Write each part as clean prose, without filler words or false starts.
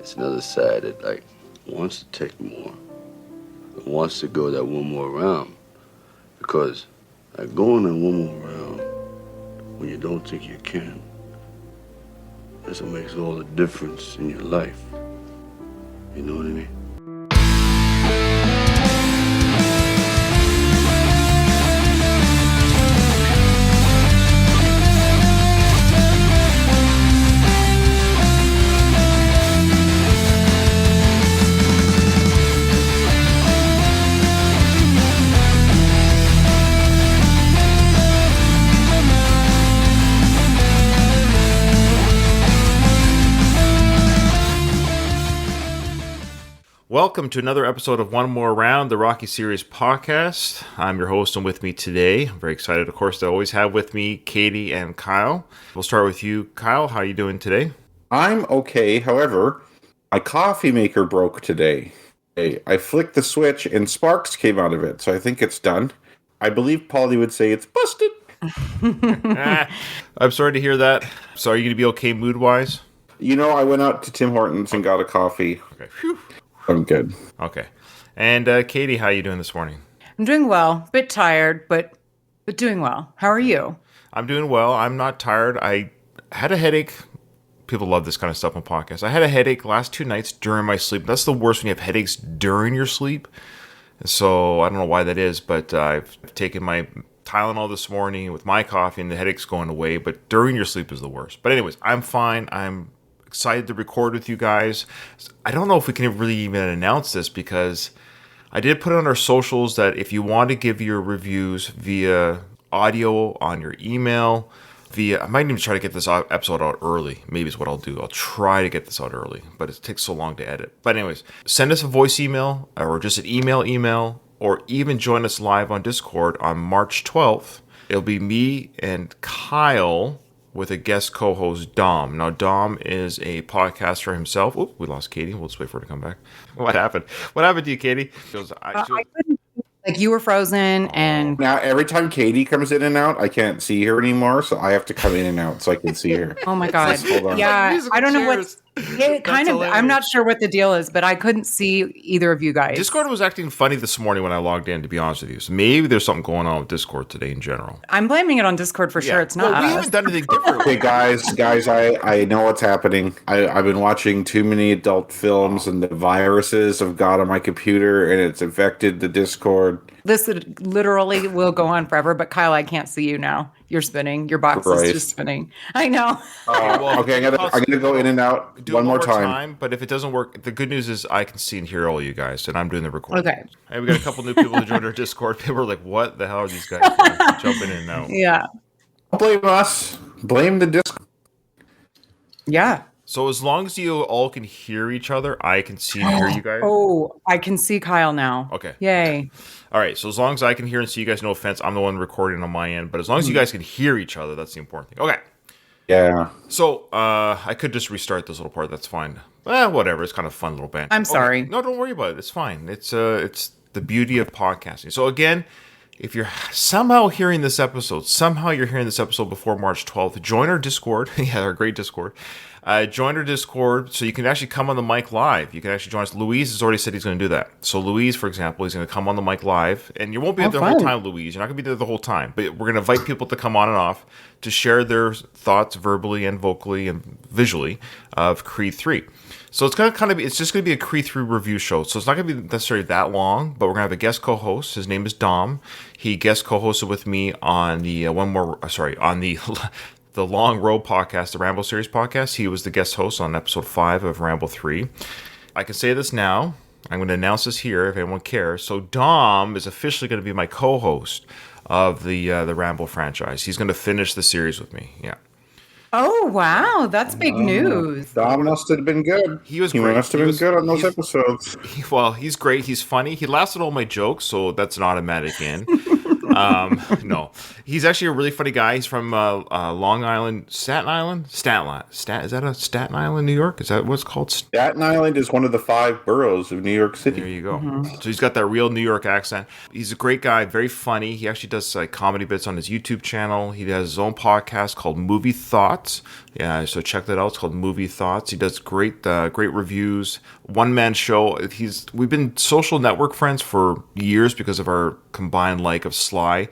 it's another side that like wants to take more, wants to go that one more round, because like going that one more round when you don't think you can, that's what makes all the difference in your life. You know what I mean? Welcome to another episode of One More Round, the Rocky Series podcast. I'm your host, and with me today, I'm very excited, of course, to always have with me Katie and Kyle. We'll start with you, Kyle. How are you doing today? I'm okay. However, my coffee maker broke today. I flicked the switch and sparks came out of it, so I think it's done. I believe Polly would say it's busted. I'm sorry to hear that. So are you going to be okay mood-wise? You know, I went out to Tim Hortons and got a coffee. Okay. Whew. I'm good. Okay. And Katie, how are you doing this morning? I'm doing well. Bit tired, but doing well. How are you? I'm doing well. I'm not tired. I had a headache. People love this kind of stuff on podcasts. I had a headache last 2 nights during my sleep. That's the worst when you have headaches during your sleep. So I don't know why that is, but I've taken my Tylenol this morning with my coffee and the headache's going away. But during your sleep is the worst. But anyways, I'm fine. I'm excited to record with you guys. I don't know if we can really even announce this because I did put it on our socials that if you want to give your reviews via audio on your email, I might even try to get this episode out early. Maybe is what I'll do. I'll try to get this out early, but it takes so long to edit. But anyways, send us a voice email or just an email, or even join us live on Discord on March 12th. It'll be me and Kyle with a guest co-host, Dom. Now, Dom is a podcaster himself. Oop, we lost Katie. We'll just wait for her to come back. What happened? What happened to you, Katie? I couldn't, like you were frozen, and Now, every time Katie comes in and out, I can't see her anymore, so I have to come in and out so I can see her. oh my god, Hold on. yeah, I don't know what's. It kind of. hilarious. I'm not sure what the deal is, but I couldn't see either of you guys. Discord was acting funny this morning when I logged in, to be honest with you. So maybe there's something going on with Discord today in general. I'm blaming it on Discord for sure. It's not. Well, we us. haven't done anything different. Okay, guys, I know what's happening. I've been watching too many adult films, and the viruses have got on my computer, and it's infected the Discord. This literally will go on forever. But Kyle, I can't see you now. You're spinning. Your box is just spinning. I know. Okay, I'm gonna go in and out Do one it more time. But if it doesn't work, the good news is I can see and hear all you guys, and I'm doing the recording. Okay. And we got a couple new people who joined our Discord. People were like, "What the hell are these guys doing? Jumping in and out?" Yeah. Don't blame us. Blame the Discord. Yeah. So as long as you all can hear each other, I can see and hear you guys. Oh, I can see Kyle now. Okay. Yay. All right. So as long as I can hear and see you guys, no offense, I'm the one recording on my end. But as long as you guys can hear each other, that's the important thing. Okay. Yeah. So I could just restart this little part. That's fine. Whatever. It's kind of fun little band. I'm sorry. No, don't worry about it. It's fine. It's the beauty of podcasting. So again, if you're somehow hearing this episode, before March 12th, join our Discord. Yeah, our great Discord. Join our Discord so you can actually come on the mic live. You can actually join us. Louise has already said he's going to do that. So Louise, for example, he's going to come on the mic live. And you won't be there the whole time, Louise. You're not going to be there the whole time. But we're going to invite people to come on and off to share their thoughts verbally and vocally and visually of Creed 3. So it's going to it's just going to be a Creed 3 review show. So it's not going to be necessarily that long, but we're going to have a guest co-host. His name is Dom. He guest co-hosted with me on the the Long Road podcast, the Ramble series podcast. He was the guest host on episode 5 of Ramble 3. I can say this now. I'm going to announce this here if anyone cares. So Dom is officially going to be my co-host of the Ramble franchise. He's going to finish the series with me. Yeah. Oh, wow. That's big news. Dom must have been good. He was great. Must have been good on those episodes. He's great. He's funny. He laughs at all my jokes, so that's an automatic in. No, he's actually a really funny guy. He's from Long Island, Staten Island. Is that a Staten Island, New York? Is that what's called? Staten Island is one of the 5 boroughs of New York City. There you go. So he's got that real New York accent. He's a great guy, very funny. He actually does like comedy bits on his YouTube channel. He has his own podcast called Movie Thoughts. Yeah, so check that out. It's called Movie Thoughts. He does great reviews. One man show. We've been social network friends for years because of our combined like of Sly.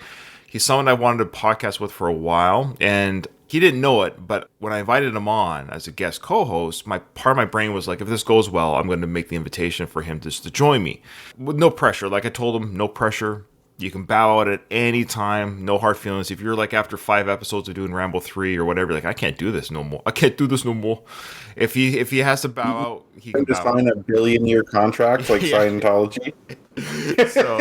He's someone I wanted to podcast with for a while, and he didn't know it, but when I invited him on as a guest co-host, part of my brain was like, if this goes well, I'm going to make the invitation for him just to join me. With no pressure. Like I told him, no pressure. You can bow out at any time. No hard feelings. If you're like after 5 episodes of doing Rambo 3 or whatever, like, I can't do this no more. I can't do this no more. If he has to bow out, he can just bow sign out. a billion-year contract like Scientology. So,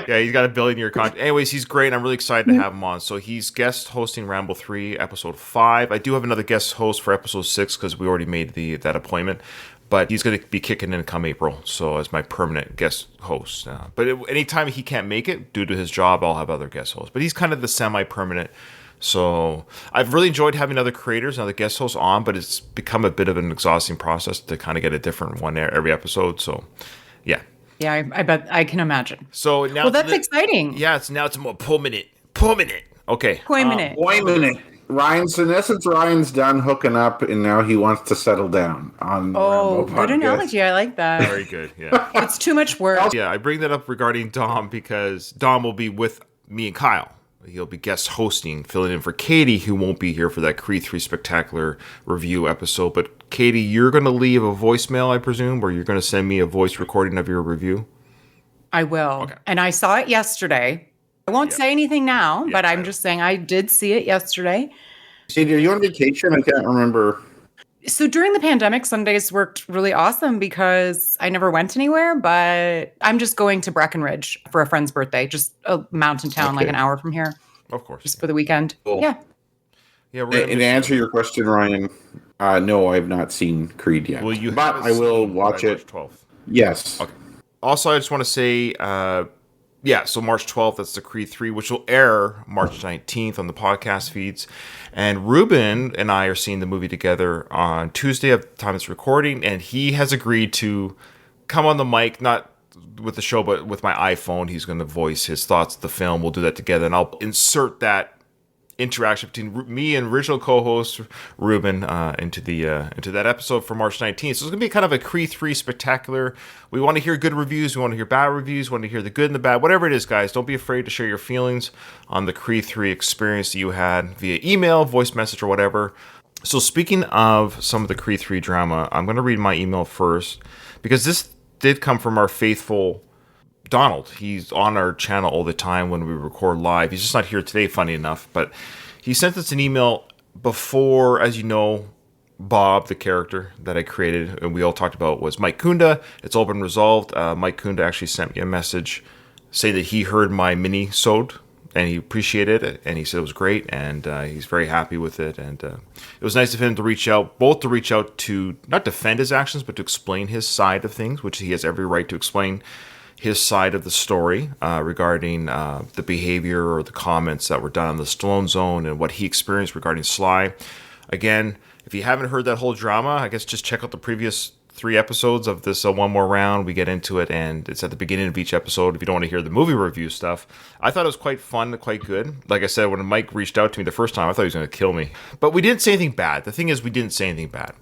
yeah, he's got a billion-year contract. Anyways, he's great. I'm really excited to have him on. So he's guest hosting Rambo 3, episode 5. I do have another guest host for episode 6 because we already made that appointment. But he's going to be kicking in come April, so as my permanent guest host. But anytime he can't make it due to his job, I'll have other guest hosts. But he's kind of the semi-permanent. So I've really enjoyed having other creators and other guest hosts on, but it's become a bit of an exhausting process to kind of get a different one every episode. So, yeah. Yeah, I bet I can imagine. So now, well, that's exciting. Yeah, it's more permanent. Okay. Wait a minute. In essence, Ryan's done hooking up, and now he wants to settle down on the Rambo podcast. Good analogy. I like that. Very good. Yeah. It's too much work. Yeah, I bring that up regarding Dom because Dom will be with me and Kyle. He'll be guest hosting, filling in for Katie, who won't be here for that Creed 3 Spectacular review episode. But Katie, you're going to leave a voicemail, I presume, or you're going to send me a voice recording of your review? I will. Okay. And I saw it yesterday. I won't say anything now, but I'm just saying I did see it yesterday. Sadie, are you on vacation? I can't remember. So during the pandemic, Sundays worked really awesome because I never went anywhere, but I'm just going to Breckenridge for a friend's birthday, just a mountain town like an hour from here. Of course. Just for the weekend. Cool. Yeah. And to answer your question, Ryan, no, I have not seen Creed yet. But I will watch it. March 12th. Yes. Okay. Also, I just want to say, so March 12th, that's the Creed 3, which will air March 19th on the podcast feeds. And Ruben and I are seeing the movie together on Tuesday at the time it's recording, and he has agreed to come on the mic, not with the show, but with my iPhone. He's going to voice his thoughts of the film. We'll do that together, and I'll insert that interaction between me and original co-host Ruben into that episode for March 19th. So it's going to be kind of a Creed 3 spectacular. We want to hear good reviews. We want to hear bad reviews. We want to hear the good and the bad. Whatever it is, guys, don't be afraid to share your feelings on the Creed 3 experience that you had via email, voice message, or whatever. So speaking of some of the Creed 3 drama, I'm going to read my email first because this did come from our faithful Donald. He's on our channel all the time when we record live. He's just not here today, funny enough, but he sent us an email before, as you know, Bob, the character that I created and we all talked about, was Mike Kunda. It's all been resolved. Mike Kunda actually sent me a message saying that he heard my mini-sode and he appreciated it, and he said it was great, and he's very happy with it, and it was nice of him to reach out to not defend his actions, but to explain his side of things, which he has every right to explain his side of the story regarding the behavior or the comments that were done on the Stallone Zone and what he experienced regarding Sly. Again, if you haven't heard that whole drama, I guess just check out the previous 3 episodes of this One More Round. We get into it, and it's at the beginning of each episode if you don't want to hear the movie review stuff. I thought it was quite fun, quite good. Like I said, when Mike reached out to me the first time, I thought he was going to kill me. But we didn't say anything bad. The thing is, we didn't say anything bad.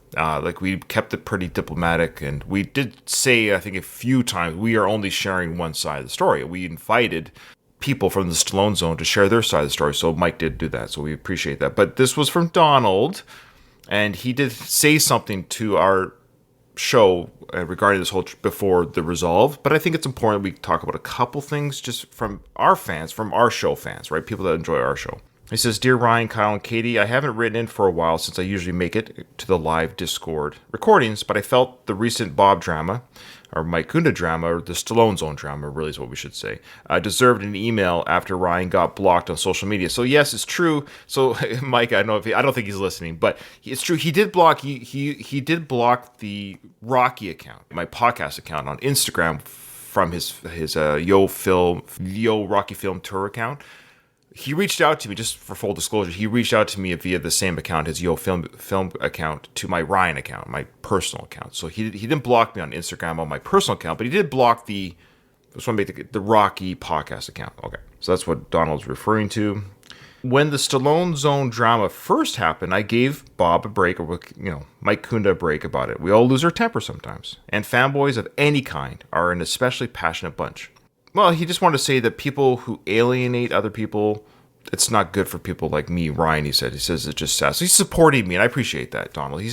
We kept it pretty diplomatic, and we did say, I think a few times, we are only sharing one side of the story. We invited people from the Stallone Zone to share their side of the story, so Mike did do that, so we appreciate that. But this was from Donald, and he did say something to our show regarding this whole before the resolve, but I think it's important we talk about a couple things just from our fans, from our show fans, right? People that enjoy our show. He says, "Dear Ryan, Kyle, and Katie, I haven't written in for a while since I usually make it to the live Discord recordings, but I felt the recent Bob drama, or Mike Kunda drama, or the Stallone Zone drama, really is what we should say, deserved an email after Ryan got blocked on social media." So yes, it's true. So Mike, I don't think he's listening, but it's true. He did block. He did block the Rocky account, my podcast account on Instagram, from his Yo Rocky Film Tour account. He reached out to me, just for full disclosure. He reached out to me via the same account, his Yo Film account, to my Ryan account, my personal account. So he didn't block me on Instagram on my personal account, but he did block the Rocky podcast account. Okay, so that's what Donald's referring to. When the Stallone Zone drama first happened, I gave Bob a break, or Mike Kunda a break about it. We all lose our temper sometimes, and fanboys of any kind are an especially passionate bunch. Well, he just wanted to say that people who alienate other people, it's not good for people like me, Ryan, he said. He says it's just sad. So he's supporting me, and I appreciate that, Donald.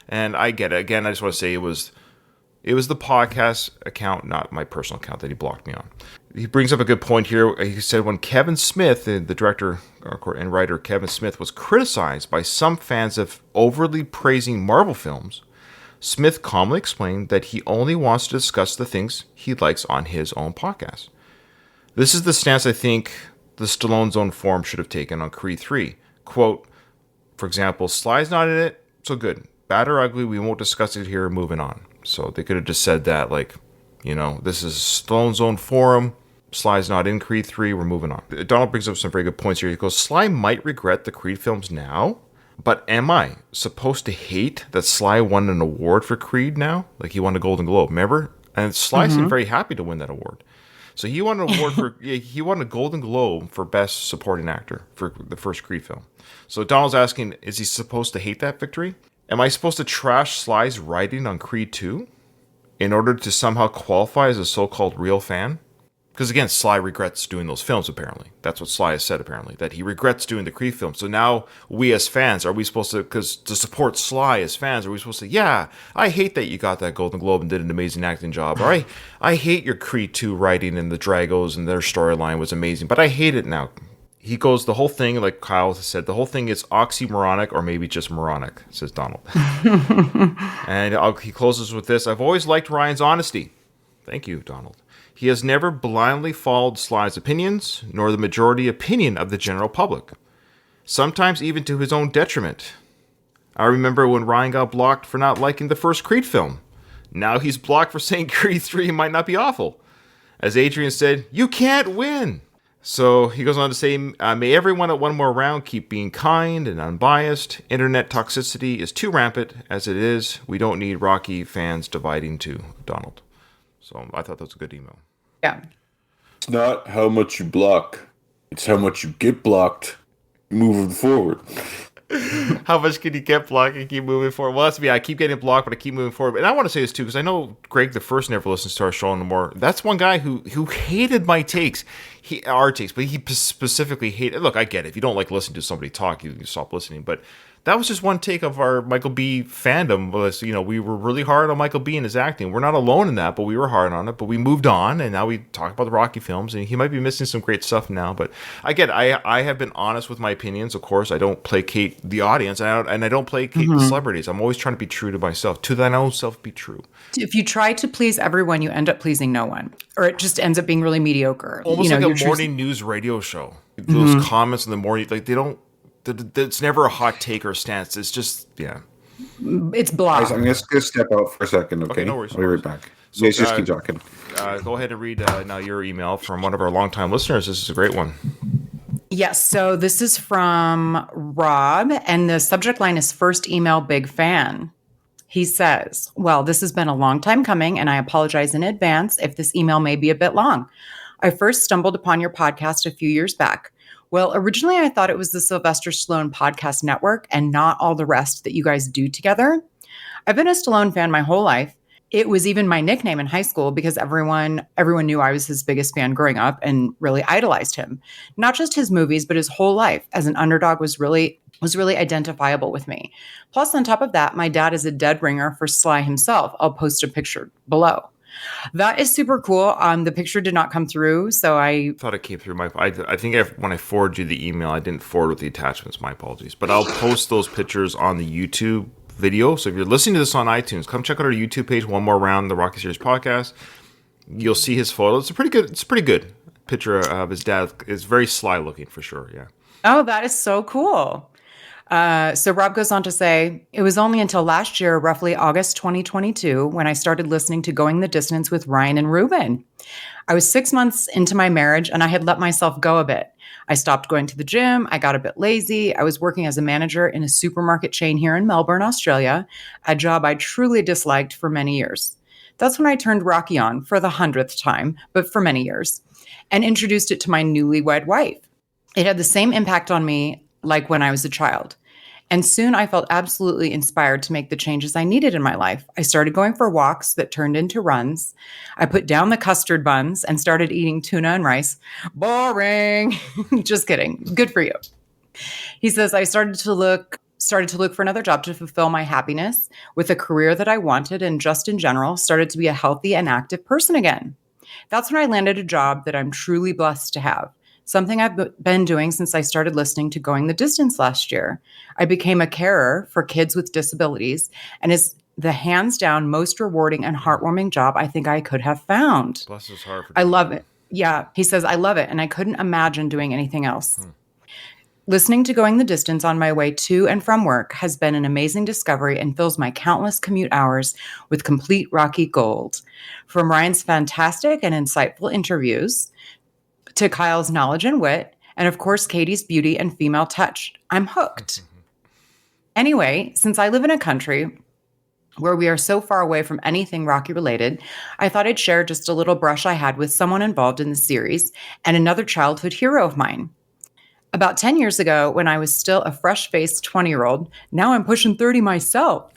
And I get it. Again, I just want to say it was the podcast account, not my personal account, that he blocked me on. He brings up a good point here. He said when Kevin Smith, the director and writer Kevin Smith, was criticized by some fans of overly praising Marvel films, Smith calmly explained that he only wants to discuss the things he likes on his own podcast. This is the stance I think the Stallone Zone forum should have taken on Creed 3. Quote, for example, Sly's not in it, so good. Bad or ugly, we won't discuss it here, moving on. So they could have just said that, this is Stallone Zone forum, Sly's not in Creed 3, we're moving on. Donald brings up some very good points here. He goes, Sly might regret the Creed films now, but am I supposed to hate that Sly won an award for Creed now? Like, he won a Golden Globe, remember? And Sly seemed very happy to win that award. So he won an award he won a Golden Globe for Best Supporting Actor for the first Creed film. So Donald's asking, is he supposed to hate that victory? Am I supposed to trash Sly's writing on Creed 2 in order to somehow qualify as a so-called real fan? Because again, Sly regrets doing those films, apparently. That's what Sly has said, apparently, that he regrets doing the Creed film. So now we as fans, are we supposed to, because to support Sly as fans, are we supposed to say, yeah, I hate that you got that Golden Globe and did an amazing acting job. Or I hate your Creed 2 writing and the Dragos and their storyline was amazing, but I hate it now. He goes, the whole thing, like Kyle said, the whole thing is oxymoronic or maybe just moronic, says Donald. And he closes with this, I've always liked Ryan's honesty. Thank you, Donald. He has never blindly followed Sly's opinions, nor the majority opinion of the general public. Sometimes even to his own detriment. I remember when Ryan got blocked for not liking the first Creed film. Now he's blocked for saying Creed 3 might not be awful. As Adrian said, you can't win. So he goes on to say, may everyone at one more round keep being kind and unbiased. Internet toxicity is too rampant as it is. We don't need Rocky fans dividing too, Donald. So I thought that was a good email. Yeah. It's not how much you block. It's how much you get blocked. Moving forward. How much can you get blocked and keep moving forward? Well, that's me. I keep getting blocked, but I keep moving forward. And I want to say this too, because I know Greg the First never listens to our show anymore. That's one guy who hated my takes. Our takes, but he specifically hated. Look, I get it. If you don't like listening to somebody talk, you stop listening. But that was just one take of our Michael B fandom. Was we were really hard on Michael B and his acting. We're not alone in that, but we were hard on it. But we moved on, and now we talk about the Rocky films. And he might be missing some great stuff now. But I get it. I have been honest with my opinions. Of course, I don't placate the audience, and I don't placate the celebrities. I'm always trying to be true to myself. To thine own self, be true. If you try to please everyone, you end up pleasing no one, or it just ends up being really mediocre. Almost like a morning news radio show. Those comments in the morning, like they don't. It's never a hot take or a stance. It's just, yeah. It's blah. Guys, I'm just going to step out for a second, okay? No worries. I'll be right back. So, Let's just keep talking. Go ahead and read now your email from one of our longtime listeners. This is a great one. Yes. So this is from Rob, and the subject line is first email big fan. He says, well, this has been a long time coming, and I apologize in advance if this email may be a bit long. I first stumbled upon your podcast a few years back. Well, originally I thought it was the Sylvester Stallone Podcast Network and not all the rest that you guys do together. I've been a Stallone fan my whole life. It was even my nickname in high school because everyone knew I was his biggest fan growing up and really idolized him. Not just his movies, but his whole life as an underdog was really identifiable with me. Plus, on top of that, my dad is a dead ringer for Sly himself. I'll post a picture below. That is super cool. The picture did not come through, so I thought it came through. I think when I forwarded you the email, I didn't forward with the attachments. My apologies. But I'll post those pictures on the YouTube video. So if you're listening to this on iTunes, come check out our YouTube page. One More Round, the Rocky Series podcast. You'll see his photo. It's a pretty good picture of his dad. It's very Sly looking for sure. Yeah. Oh, that is so cool. So Rob goes on to say, it was only until last year, roughly August 2022, when I started listening to Going the Distance with Ryan and Ruben. I was 6 months into my marriage and I had let myself go a bit. I stopped going to the gym. I got a bit lazy. I was working as a manager in a supermarket chain here in Melbourne, Australia, a job I truly disliked for many years. That's when I turned Rocky on for the 100th time, but for many years, and introduced it to my newlywed wife. It had the same impact on me like when I was a child. And soon I felt absolutely inspired to make the changes I needed in my life. I started going for walks that turned into runs. I put down the custard buns and started eating tuna and rice. Boring. Just kidding. Good for you. He says, I started to look for another job to fulfill my happiness with a career that I wanted, and just in general started to be a healthy and active person again. That's when I landed a job that I'm truly blessed to have. Something I've been doing since I started listening to Going the Distance last year. I became a carer for kids with disabilities and is the hands down most rewarding and heartwarming job I think I could have found. Bless his heart. I love it. Yeah, he says, I love it, and I couldn't imagine doing anything else. Listening to Going the Distance on my way to and from work has been an amazing discovery and fills my countless commute hours with complete Rocky gold. From Ryan's fantastic and insightful interviews to Kyle's knowledge and wit, and of course, Katie's beauty and female touch, I'm hooked. Anyway, since I live in a country where we are so far away from anything Rocky related, I thought I'd share just a little brush I had with someone involved in the series and another childhood hero of mine. About 10 years ago, when I was still a fresh-faced 20-year-old, now I'm pushing 30 myself,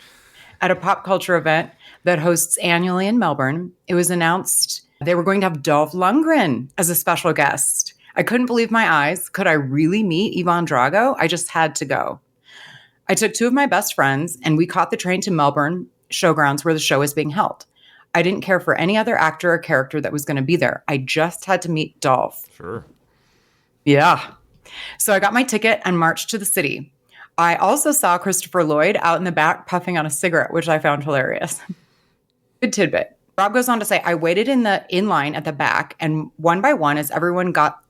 at a pop culture event that hosts annually in Melbourne, it was announced they were going to have Dolph Lundgren as a special guest. I couldn't believe my eyes. Could I really meet Ivan Drago? I just had to go. I took two of my best friends, and we caught the train to Melbourne Showgrounds where the show was being held. I didn't care for any other actor or character that was going to be there. I just had to meet Dolph. Sure. Yeah. So I got my ticket and marched to the city. I also saw Christopher Lloyd out in the back puffing on a cigarette, which I found hilarious. Good tidbit. Rob goes on to say, I waited in line at the back, and one by one, as everyone got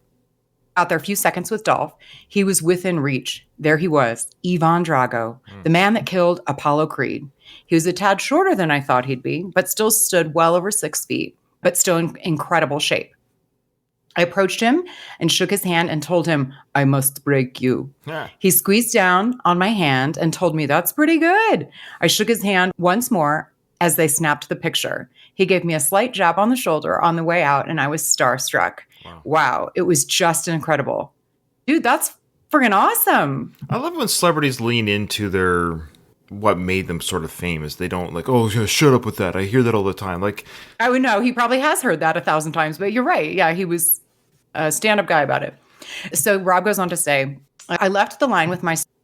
out their few seconds with Dolph, he was within reach. There he was, Ivan Drago, the man that killed Apollo Creed. He was a tad shorter than I thought he'd be, but still stood well over 6 feet, but still in incredible shape. I approached him and shook his hand and told him, I must break you. Yeah. He squeezed down on my hand and told me, that's pretty good. I shook his hand once more as they snapped the picture. He gave me a slight jab on the shoulder on the way out, and I was starstruck. Wow. It was just incredible. Dude, that's friggin' awesome. I love when celebrities lean into what made them sort of famous. They don't like, oh, yeah, shut up with that. I hear that all the time. Like, I would know. He probably has heard that 1,000 times, but you're right. Yeah, he was a stand-up guy about it. So Rob goes on to say, I left the line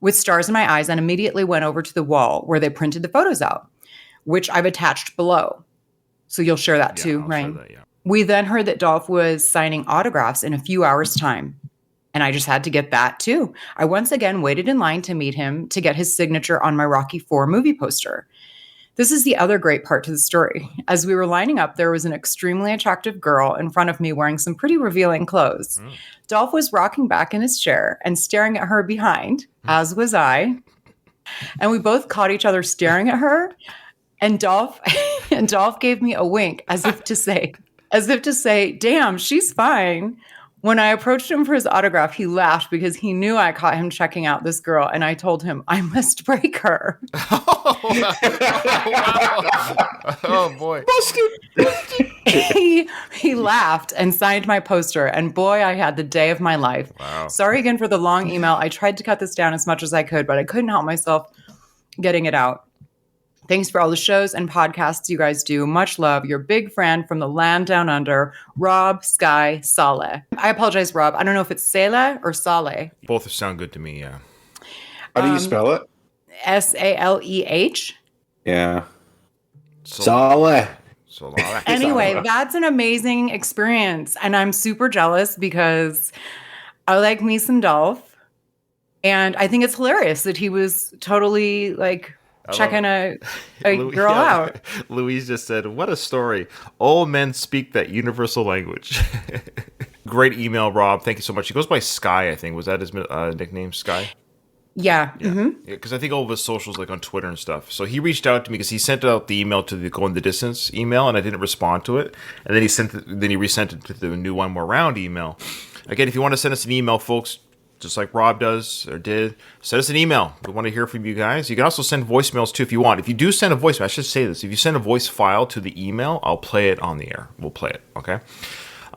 with stars in my eyes and immediately went over to the wall where they printed the photos out, which I've attached below. So you'll share that too, right? We then heard that Dolph was signing autographs in a few hours' time. And I just had to get that too. I once again waited in line to meet him to get his signature on my Rocky IV movie poster. This is the other great part to the story. As we were lining up, there was an extremely attractive girl in front of me wearing some pretty revealing clothes. Dolph was rocking back in his chair and staring at her behind, as was I. And we both caught each other staring at her. And Dolph gave me a wink as if to say, damn, she's fine. When I approached him for his autograph, he laughed because he knew I caught him checking out this girl, and I told him I must break her. Oh boy. He laughed and signed my poster, and boy, I had the day of my life. Wow. Sorry again for the long email. I tried to cut this down as much as I could, but I couldn't help myself getting it out. Thanks for all the shows and podcasts you guys do. Much love. Your big friend from the land down under, Rob Sky Saleh. I apologize, Rob. I don't know if it's Saleh or Saleh. Both sound good to me, yeah. How do you spell it? Saleh. Yeah. Saleh. Anyway, that's an amazing experience. And I'm super jealous because I like me some Dolph. And I think it's hilarious that he was totally like checking a girl out. Louise just said, what a story. All men speak that universal language. Great email, Rob. Thank you so much. He goes by Sky, I think. Was that his nickname, Sky? Yeah. Because I think all of his socials like on Twitter and stuff. So he reached out to me because he sent out the email to the Going the Distance email, and I didn't respond to it. And then he resent it to the new One More Round email. Again, if you want to send us an email, folks, just like Rob does or did, send us an email. We want to hear from you guys. You can also send voicemails too if you want. If you do send a voicemail, I should say this. If you send a voice file to the email, I'll play it on the air. We'll play it. Okay.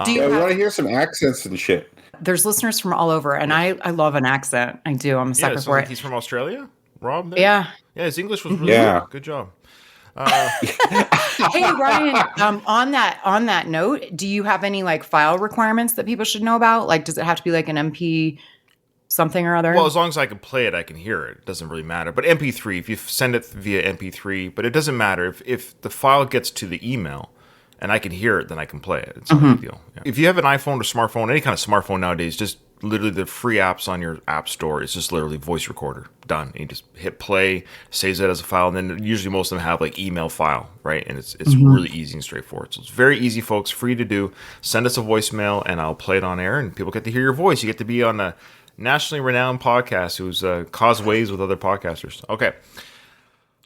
Do you Yeah, we have, want to hear some accents and shit. there's listeners from all over, and I love an accent. I do. I'm a sucker Yeah, so for like it. he's from Australia, Rob. There? Yeah. Yeah, his English was really Yeah. good. Good job. Hey Ryan, on that note, do you have any like file requirements that people should know about? Like, does it have to be like an MP something or other? Well, as long as I can play it, I can hear it. It doesn't really matter. But MP3, if you send it via MP3, but it doesn't matter. If the file gets to the email and I can hear it, then I can play it. It's no big deal. Yeah. If you have an iPhone or smartphone, any kind of smartphone nowadays, just literally the free apps on your app store, it's just literally voice recorder. Done. And you just hit play, saves it as a file, and then usually most of them have like email file, right? And it's really easy and straightforward. So it's very easy, folks, free to do. Send us a voicemail and I'll play it on air and people get to hear your voice. You get to be on a nationally renowned podcast who's caused waves with other podcasters. Okay.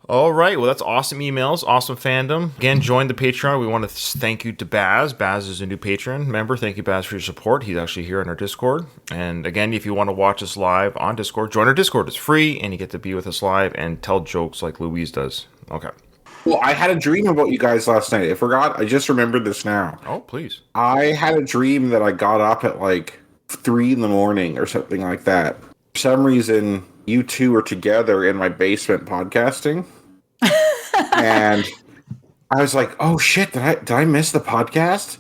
All right. Well, that's awesome emails, awesome fandom. Again, join the Patreon. We want to thank you to Baz. Baz is a new patron member. Thank you, Baz, for your support. He's actually here in our Discord. And again, if you want to watch us live on Discord, join our Discord. It's free, and you get to be with us live and tell jokes like Louise does. Okay. Well, I had a dream about you guys last night. I forgot. I just remembered this now. Oh, please. I had a dream that I got up at like 3 a.m. or something like that. For some reason, you two were together in my basement podcasting. And I was like, oh shit, did I miss the podcast?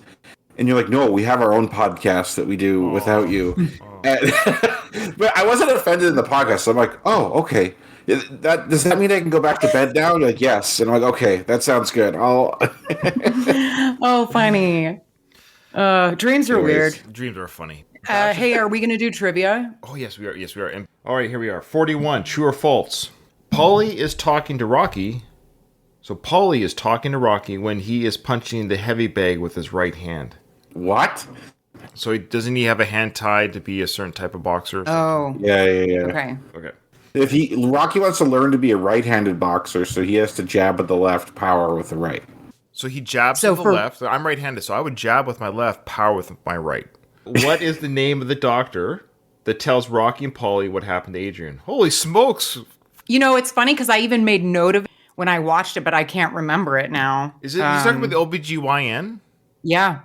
And you're like, no, we have our own podcast that we do without you. And, but I wasn't offended in the podcast. So I'm like, oh, okay. Does that mean I can go back to bed now? You're like, yes. And I'm like, okay, that sounds good. I'll. Oh, funny. Dreams are weird. Dreams are funny. Hey, are we going to do trivia? Oh, yes, we are. Yes, we are. And, all right, here we are. 41, true or false. Paulie is talking to Rocky. So Paulie is talking to Rocky when he is punching the heavy bag with his right hand. What? So doesn't he have a hand tied to be a certain type of boxer? Oh. Yeah. Okay. Okay. If Rocky wants to learn to be a right-handed boxer, so he has to jab with the left, power with the right. So he jabs with the left. I'm right-handed, so I would jab with my left, power with my right. What is the name of the doctor that tells Rocky and Paulie what happened to Adrian? Holy smokes! You know, it's funny because I even made note of it when I watched it, but I can't remember it now. Is it you talking about the OBGYN? Yeah,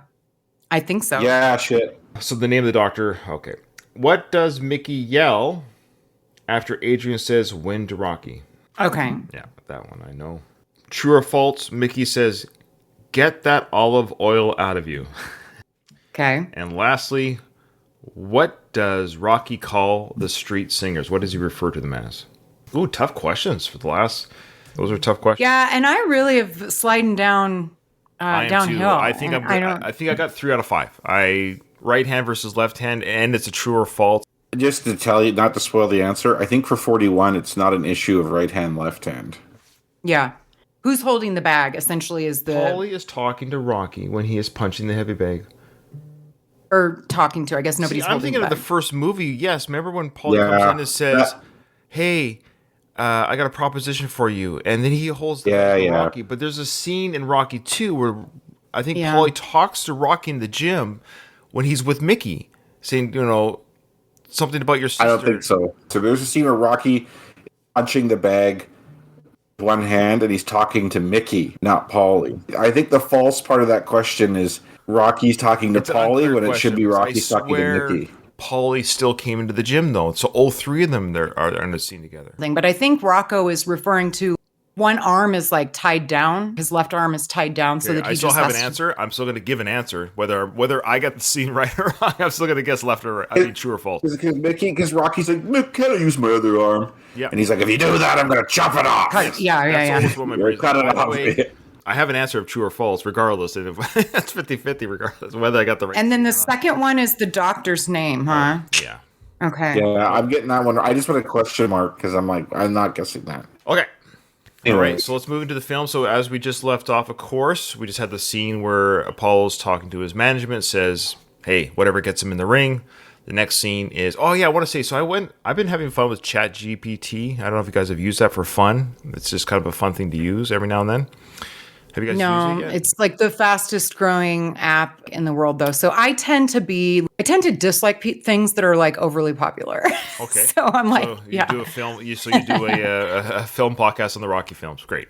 I think so. Yeah, shit. So the name of the doctor, okay. What does Mickey yell after Adrian says win to Rocky? Okay. Yeah, that one I know. True or false, Mickey says, get that olive oil out of you. Okay. And lastly, what does Rocky call the street singers? What does he refer to them as? Ooh, tough questions for the last. Those are tough questions. Yeah, and I really have sliding down downhill. I think I think I got 3 out of 5. Right hand versus left hand, and it's a true or false. Just to tell you, not to spoil the answer, I think for 41, it's not an issue of right hand, left hand. Yeah. Who's holding the bag, essentially, is the... Paulie is talking to Rocky when he is punching the heavy bag. Or talking to, I guess nobody's holding I'm thinking the of bag. the first movie. Yes, remember when Paulie comes in and says, hey... I got a proposition for you. And then he holds the bag to Rocky. But there's a scene in Rocky 2 where I think Paulie talks to Rocky in the gym when he's with Mickey, saying, something about your sister. I don't think so. So there's a scene where Rocky punching the bag with one hand and he's talking to Mickey, not Paulie. I think the false part of that question is Rocky's talking to Paulie when it should be Rocky's talking to Mickey. Paulie still came into the gym, though. So all 3 of them are in the scene together. But I think Rocco is referring to one arm is like tied down. His left arm is tied down so that he I still just have an answer. I'm still going to give an answer. Whether I got the scene right or wrong, I'm still going to guess left or right. I mean, true or false. Because Rocky's like, Mick, can I use my other arm? Yeah. And he's like, if you do that, I'm going to chop it off. Yeah. That's what my brain Cut it By the off. way, I have an answer of true or false, regardless. And that's 50-50, regardless of whether I got the right. And then the second one is the doctor's name, huh? Yeah. Okay. Yeah, I'm getting that one. I just put a question mark because I'm like, I'm not guessing that. Okay. Anyways. All right, so let's move into the film. So as we just left off, of course, we just had the scene where Apollo's talking to his management, says, hey, whatever gets him in the ring, The next scene is, oh yeah, I want to say, so I've been having fun with Chat GPT. I don't know if you guys have used that for fun. It's just kind of a fun thing to use every now and then. Have you guys used it yet? It's like the fastest growing app in the world, though. So I tend to dislike things that are like overly popular. Okay. So I'm like, so you do a film. You do a film podcast on the Rocky films. Great.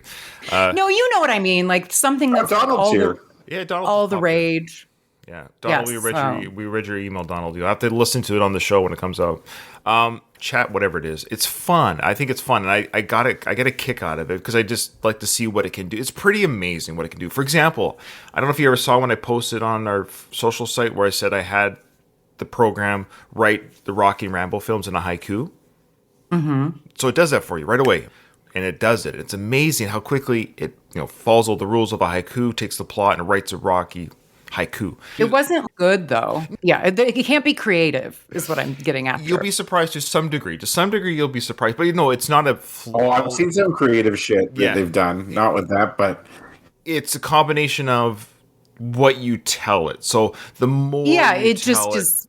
no, you know what I mean. Like something that's Donald's here. Yeah, Donald. all the rage. Yeah, Donald. Yes, we read your email, Donald. You have to listen to it on the show when it comes out. Chat, whatever it is, it's fun. I think it's fun, and I get a kick out of it because I just like to see what it can do. It's pretty amazing what it can do. For example, I don't know if you ever saw when I posted on our social site where I said I had the program write the Rocky and Rambo films in a haiku. Mm-hmm. So it does that for you right away, and it does it. It's amazing how quickly it follows all the rules of a haiku, takes the plot, and writes a Rocky haiku. It wasn't good though. Yeah, it can't be creative is what I'm getting after. You'll be surprised to some degree. To some degree, you'll be surprised. But it's not a... Oh, I've seen some creative shit that they've done. Not with that, but... It's a combination of what you tell it. So the more it just is...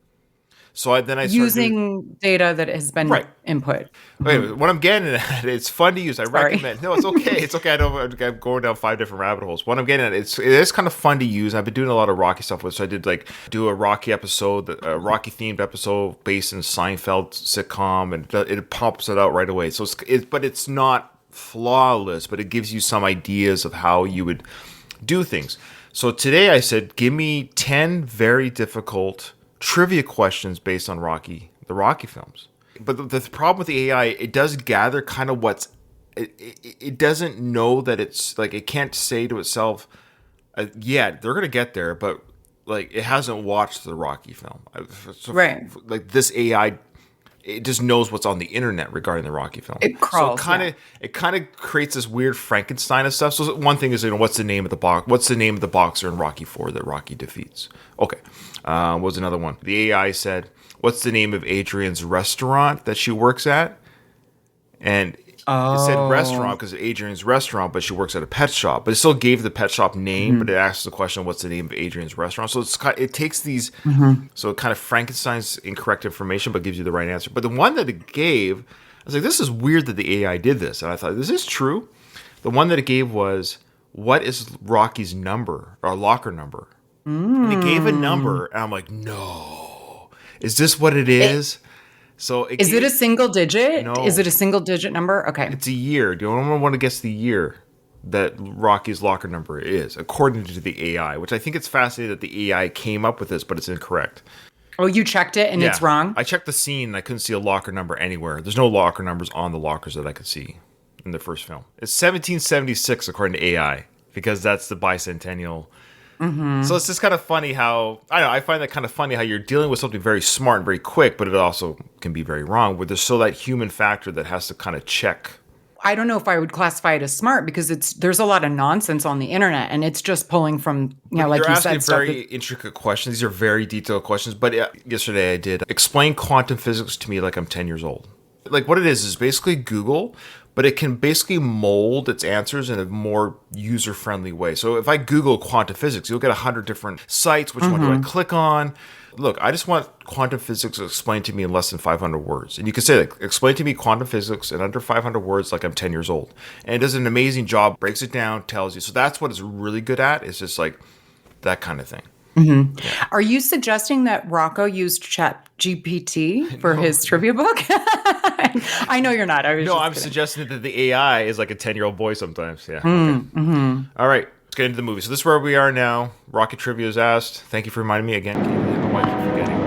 So I started using data that has been input. Wait, what I'm getting at, it's fun to use. I recommend. No, it's okay. It's okay. I'm going down 5 different rabbit holes. What I'm getting at, it is kind of fun to use. I've been doing a lot of Rocky stuff with. So I did do a Rocky episode, a Rocky themed episode based in Seinfeld sitcom, and it pops it out right away. So but it's not flawless, but it gives you some ideas of how you would do things. So today I said, give me 10 very difficult trivia questions based on the Rocky films. But the problem with the AI, it does gather kind of it doesn't know that it's like, it can't say to itself, yeah, they're going to get there, but like it hasn't watched the Rocky film. So, right. Like this AI, it just knows what's on the internet regarding the Rocky film. It crawls. So it kind of creates this weird Frankenstein of stuff. So one thing is, what's the name of the boxer in Rocky 4 that Rocky defeats? Okay. What was another one? The AI said, what's the name of Adrian's restaurant that she works at? And it said restaurant because of Adrian's restaurant, but she works at a pet shop. But it still gave the pet shop name, but it asks the question, what's the name of Adrian's restaurant? So it takes these, so it kind of Frankenstein's incorrect information, but gives you the right answer. But the one that it gave, I was like, this is weird that the AI did this. And I thought, this is true. The one that it gave was, what is Rocky's number, or locker number? And it gave a number, and I'm like, no. Is this what it is? Is it a single digit? No. Is it a single digit number? Okay. It's a year. Do you want to guess the year that Rocky's locker number is, according to the AI, which I think it's fascinating that the AI came up with this, but it's incorrect. Oh, you checked it and it's wrong? I checked the scene and I couldn't see a locker number anywhere. There's no locker numbers on the lockers that I could see in the first film. It's 1776 according to AI, because that's the bicentennial. So it's just kind of funny how, I find that kind of funny how you're dealing with something very smart and very quick, but it also can be very wrong, where there's still that human factor that has to kind of check. I don't know if I would classify it as smart, because there's a lot of nonsense on the internet, and it's just pulling from, like you said, stuff. Very intricate questions. These are very detailed questions. But yesterday I did explain quantum physics to me like I'm 10 years old. Like what it is basically Google, but it can basically mold its answers in a more user-friendly way. So if I Google quantum physics, you'll get 100 different sites. Which one do I click on? Look, I just want quantum physics explained to me in less than 500 words. And you can say, like, explain to me quantum physics in under 500 words like I'm 10 years old. And it does an amazing job, breaks it down, tells you. So that's what it's really good at, is just like that kind of thing. Yeah. Are you suggesting that Rocco used Chat GPT for his trivia book? I know you're not. I'm suggesting that the AI is like a 10-year-old boy sometimes. Yeah. Okay. All right. Let's get into the movie. So this is where we are now. Rocket Trivia is asked. Thank you for reminding me again. My wife keeps forgetting.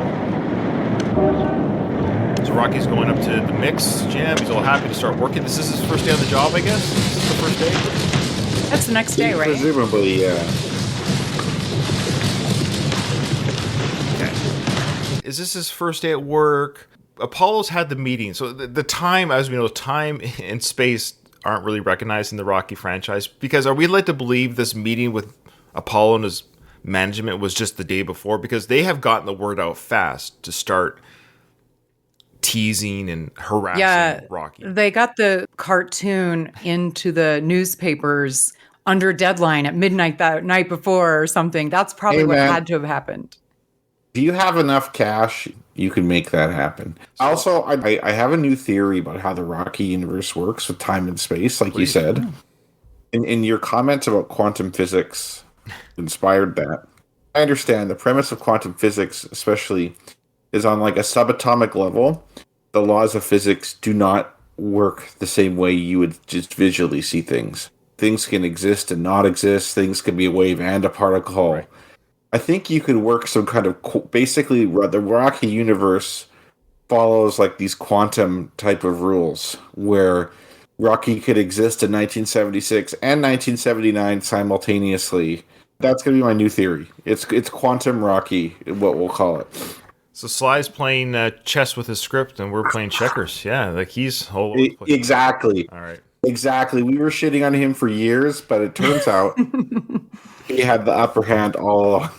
So Rocky's going up to the mix gym. He's all happy to start working. This is his first day on the job, I guess? Is this the first day? That's the next day, right? Presumably, yeah. Is this his first day at work? Apollo's had the meeting. So the time, as we know, time and space aren't really recognized in the Rocky franchise. Because are we led to believe this meeting with Apollo and his management was just the day before? Because they have gotten the word out fast to start teasing and harassing Rocky. They got the cartoon into the newspapers under deadline at midnight that night before or something. That's probably what had to have happened. Do you have enough cash You can make that happen. Also, I have a new theory about how the Rocky universe works with time and space, like you said. In your comments about quantum physics inspired that. I understand the premise of quantum physics, especially, is on like a subatomic level. The laws of physics do not work the same way you would just visually see things. Things can exist and not exist. Things can be a wave and a particle. Right. I think you could work some kind of basically the Rocky universe follows like these quantum type of rules where Rocky could exist in 1976 and 1979 simultaneously. That's going to be my new theory. It's quantum Rocky, what we'll call it. So Sly's playing chess with his script, and we're playing checkers. Yeah, like he's whole. Exactly. All right. Exactly. We were shitting on him for years, but it turns out he had the upper hand all along.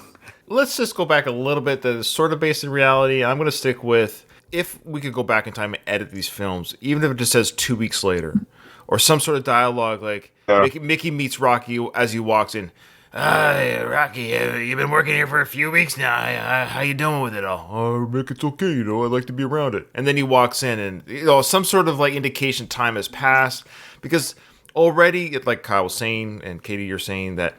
Let's just go back a little bit. That is sort of based in reality. I'm going to stick with, if we could go back in time and edit these films, even if it just says 2 weeks later, or some sort of dialogue like Mickey meets Rocky as he walks in. Rocky, you've been working here for a few weeks now. How you doing with it all? Oh, Mick, it's okay. I'd like to be around it. And then he walks in, and some sort of like indication time has passed, because already, like Kyle was saying, and Katie, you're saying that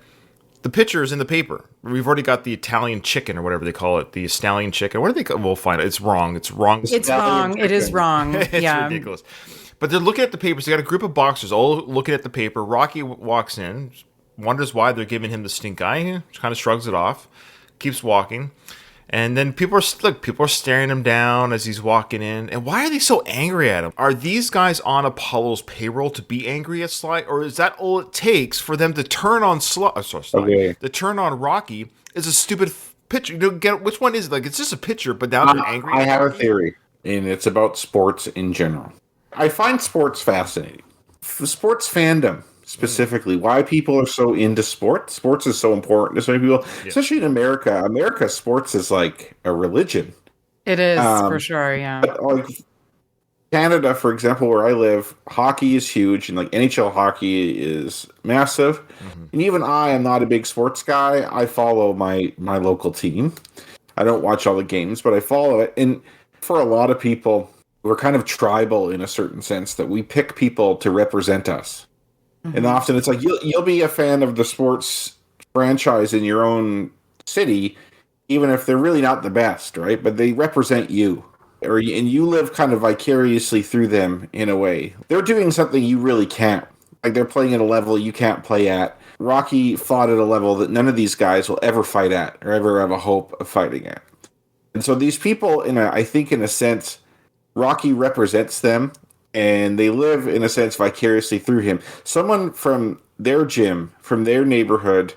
the picture is in the paper. We've already got the Italian chicken, or whatever they call it, the Stallion chicken. What do they call it? We'll find it. It's wrong. It's wrong. It's wrong. It is wrong. It's ridiculous. But they're looking at the papers. They got a group of boxers all looking at the paper. Rocky walks in, wonders why they're giving him the stink eye. Kind of shrugs it off, keeps walking, and then people are staring him down as he's walking in. And why are they so angry at him? Are these guys on Apollo's payroll to be angry at Sly, or is that all it takes for them to turn on Sly? To turn on Rocky is a stupid picture. You don't get which one is it? Like, it's just a picture, but now they're angry. I have a theory, and it's about sports in general. I find sports fascinating. Sports fandom. Specifically, why people are so into sports. Sports is so important to so many people, especially in America. America, sports is like a religion. It is, for sure, yeah. Like Canada, for example, where I live, hockey is huge, and like NHL hockey is massive. Mm-hmm. And even I am not a big sports guy. I follow my local team. I don't watch all the games, but I follow it. And for a lot of people, we're kind of tribal in a certain sense, that we pick people to represent us. And often it's like you'll be a fan of the sports franchise in your own city, even if they're really not the best, right? But they represent you, and you live kind of vicariously through them in a way. They're doing something you really can't. Like, they're playing at a level you can't play at. Rocky fought at a level that none of these guys will ever fight at or ever have a hope of fighting at. And so these people, I think in a sense, Rocky represents them. And they live, in a sense, vicariously through him. Someone from their gym, from their neighborhood,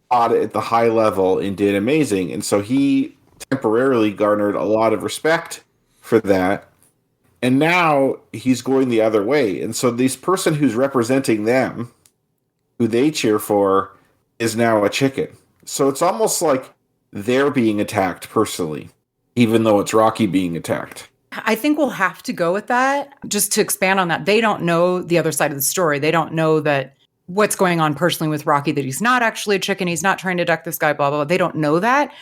fought at the high level and did amazing. And so he temporarily garnered a lot of respect for that. And now he's going the other way. And so this person who's representing them, who they cheer for, is now a chicken. So it's almost like they're being attacked personally, even though it's Rocky being attacked. I think we'll have to go with that. Just to expand on that, they don't know the other side of the story. They don't know that what's going on personally with Rocky, that he's not actually a chicken. He's not trying to duck this guy, blah, blah, blah. They don't know that.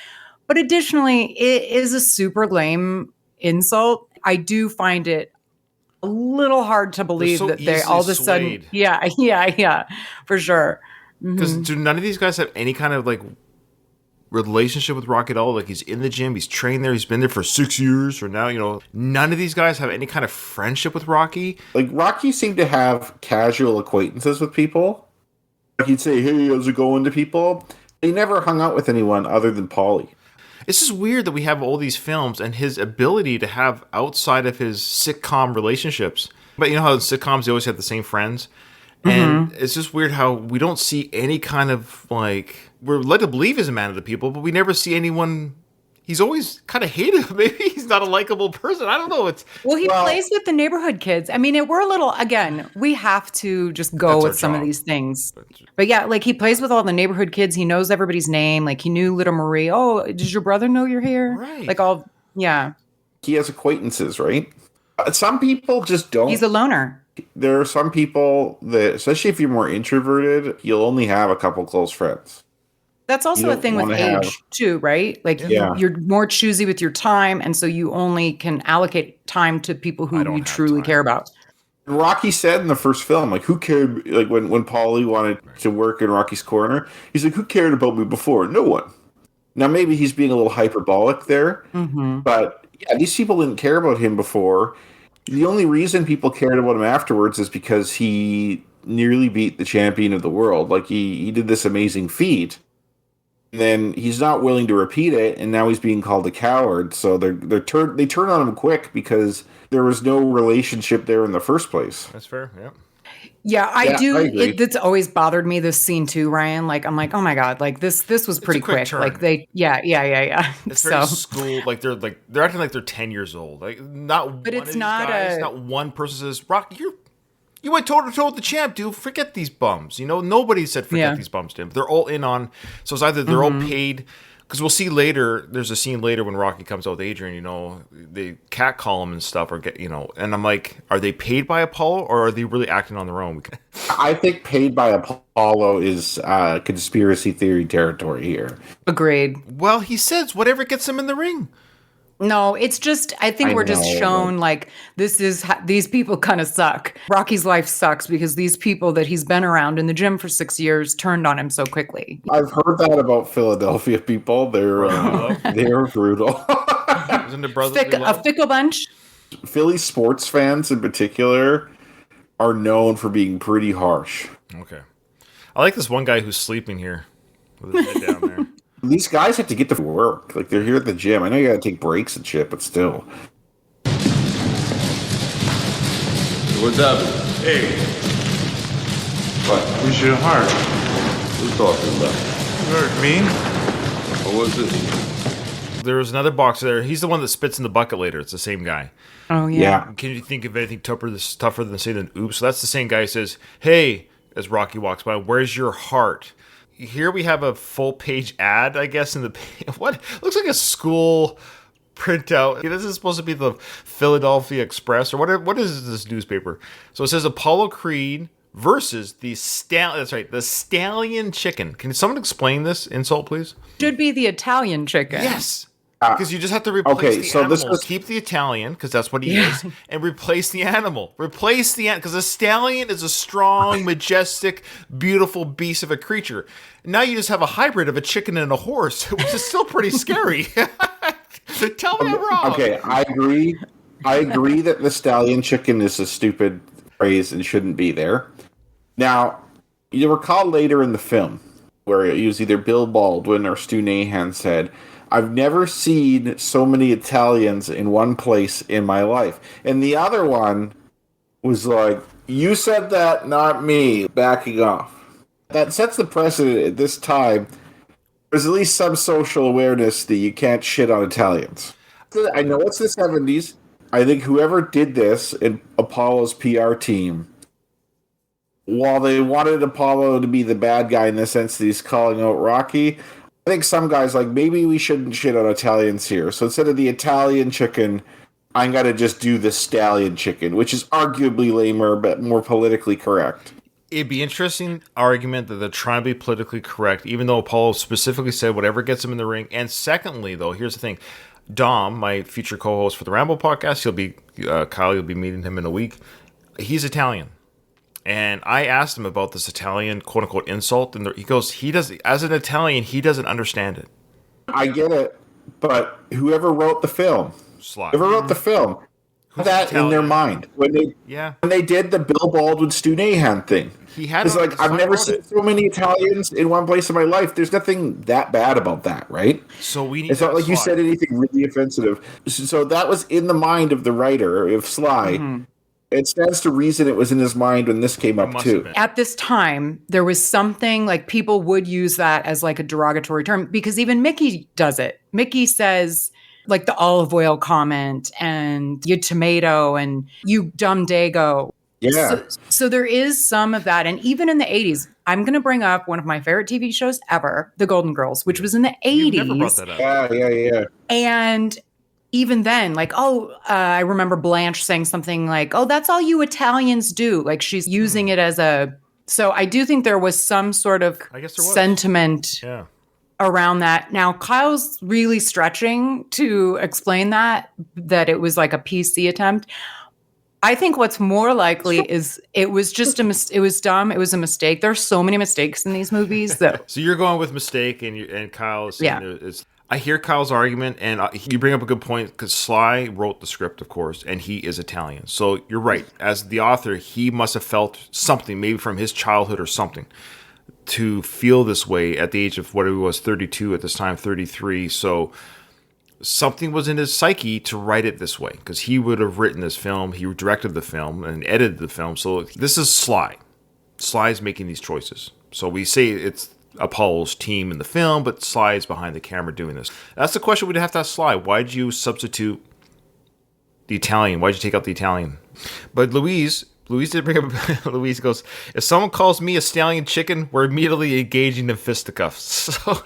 But additionally, it is a super lame insult. I do find it a little hard to believe that they all of a sudden... Yeah, for sure. Because do none of these guys have any kind of like relationship with Rocky at all? Like, he's in the gym, he's trained there, he's been there for 6 years, or now, none of these guys have any kind of friendship with Rocky. Like, Rocky seemed to have casual acquaintances with people. Like, he'd say, hey, how's it going, to people. He never hung out with anyone other than Paulie. It's just weird that we have all these films and his ability to have outside of his sitcom relationships. But you know how in sitcoms, they always have the same friends? And it's just weird how we don't see any kind of, like, we're led to believe he's a man of the people, but we never see anyone. He's always kind of hated. Maybe he's not a likable person. I don't know. He plays with the neighborhood kids. I mean, we're a little, again, we have to just go with some of these things. But yeah, like, he plays with all the neighborhood kids. He knows everybody's name. Like, he knew Little Marie. Oh, does your brother know you're here? Right. Like, all, yeah. He has acquaintances, right? Some people just don't. He's a loner. There are some people that, especially if you're more introverted, you'll only have a couple close friends. That's also a don't thing with wanna age have- too, right? Like Yeah. you're more choosy with your time, and so you only can allocate time to people I who don't you have truly time. care about. Rocky said in the first film, like, who cared? Like when Paulie wanted to work in Rocky's corner, he's like, who cared about me before? No one. Now maybe he's being a little hyperbolic there, Mm-hmm. but yeah, these people didn't care about him before. The only reason people cared about him afterwards is because he nearly beat the champion of the world. Like he did this amazing feat. And then he's not willing to repeat it, and now he's being called a coward. So they turn on him quick because there was no relationship there in the first place. That's fair. Yeah. Yeah, I Yeah, do. I agree. That's always bothered me. This scene too, Ryan. Like, I'm like, oh my god, like this was pretty a quick quick. turn. Like yeah. It's very school. Like they're acting like they're 10 years old. Like not. But one it's of these not guys, a- not one person says, "Rock, you went toe to toe with the champ, dude. Forget these bums." You know, nobody said forget Yeah. these bums, Tim. They're all in on. So it's either they're all paid. Because we'll see later, there's a scene later when Rocky comes out with Adrian, you know, they catcall him and stuff, or get, you know, and I'm like, are they paid by Apollo or are they really acting on their own? I think paid by Apollo is conspiracy theory territory here. agreed. Well, he says whatever gets him in the ring. No, it's just I think I we're just know, shown like these people kind of suck. Rocky's life sucks because these people that he's been around in the gym for 6 years turned on him so quickly. I've heard that about Philadelphia people. They're brutal. Isn't it brotherly A love? fickle bunch. Philly sports fans in particular are known for being pretty harsh. Okay. I like this one guy who's sleeping here with his head down there. These guys have to get to work. Like, they're here at the gym. I know you gotta take breaks and shit, but still. What's happening? Hey, But who's your heart? Who's talking about? You heard me? What was this? There's another boxer there. He's the one that spits in the bucket later. It's the same guy. Oh yeah. Can you think of anything tougher than saying an oops? So that's the same guy who says, hey, as Rocky walks by, where's your heart? Here we have a full page ad, I guess, in the what looks like a school printout. This is supposed to be the Philadelphia Express or whatever. What is this newspaper? So it says Apollo Creed versus the Stallion. That's right, the Stallion chicken. Can someone explain this insult, please? Should be the Italian chicken. Yes. Because you just have to replace okay, the so animal. this was- Keep the Italian, because that's what he is, and replace the animal. Replace the animal, because a stallion is a strong, majestic, beautiful beast of a creature. Now you just have a hybrid of a chicken and a horse, which is still pretty scary. Tell me I'm wrong. Okay, I agree. I agree that the stallion chicken is a stupid phrase and shouldn't be there. Now, you recall later in the film where it was either Bill Baldwin or Stu Nahan said, I've never seen so many Italians in one place in my life. And the other one was like, you said that, not me, backing off. That sets the precedent at this time. There's at least some social awareness that you can't shit on Italians. I know it's the 70s. I think whoever did this in Apollo's PR team, while they wanted Apollo to be the bad guy in the sense that he's calling out Rocky, I think some guys like, maybe we shouldn't shit on Italians here. So instead of the Italian chicken, I'm going to just do the Stallion chicken, which is arguably lamer but more politically correct. It'd be interesting argument that they're trying to be politically correct, even though Apollo specifically said whatever gets him in the ring. And secondly, though, here's the thing. Dom, my future co-host for the Rambo podcast, Kyle, you'll be meeting him in a week. He's Italian. And I asked him about this Italian quote unquote insult, and he goes, as an Italian, he doesn't understand it. I get it, but whoever wrote the film, Sly. whoever wrote the film, had that in their Italian? mind when they did the Bill Baldwin Stu Nahan thing. He had It's it on like, the I've side, never wrote seen it. so many Italians in one place in my life. There's nothing that bad about that, right? So we need It's not like you Sly. said anything really offensive. So that was in the mind of the writer, of Sly. Mm-hmm. It stands to reason it was in his mind when this came up must have too. been. At this time, there was something like people would use that as like a derogatory term because even Mickey does it. Mickey says like the olive oil comment and you tomato and you dumb dago. Yeah. So there is some of that. And even in the 80s, I'm going to bring up one of my favorite TV shows ever, The Golden Girls, which was in the 80s. You never brought that up. Yeah. And even then, like, I remember Blanche saying something like, oh, that's all you Italians do. Like she's using it as a, so I do think there was some sort of I guess there was. sentiment Yeah. around that. Now, Kyle's really stretching to explain that it was like a PC attempt. I think what's more likely is it was just it was dumb. It was a mistake. There's so many mistakes in these movies that. So you're going with mistake, and Kyle is saying it's. I hear Kyle's argument, and you bring up a good point because Sly wrote the script, of course, and he is Italian. So you're right. As the author, he must have felt something, maybe from his childhood or something, to feel this way at the age of what he was, 32 at this time, 33. So something was in his psyche to write it this way because he would have written this film. He directed the film and edited the film. So this is Sly. Sly's making these choices. So we say it's Apollo's team in the film, but Sly is behind the camera doing this. That's the question we'd have to ask Sly. Why'd you substitute the Italian? Why'd you take out the Italian? But Louise did bring up, Louise goes, if someone calls me a stallion chicken, we're immediately engaging in fisticuffs. So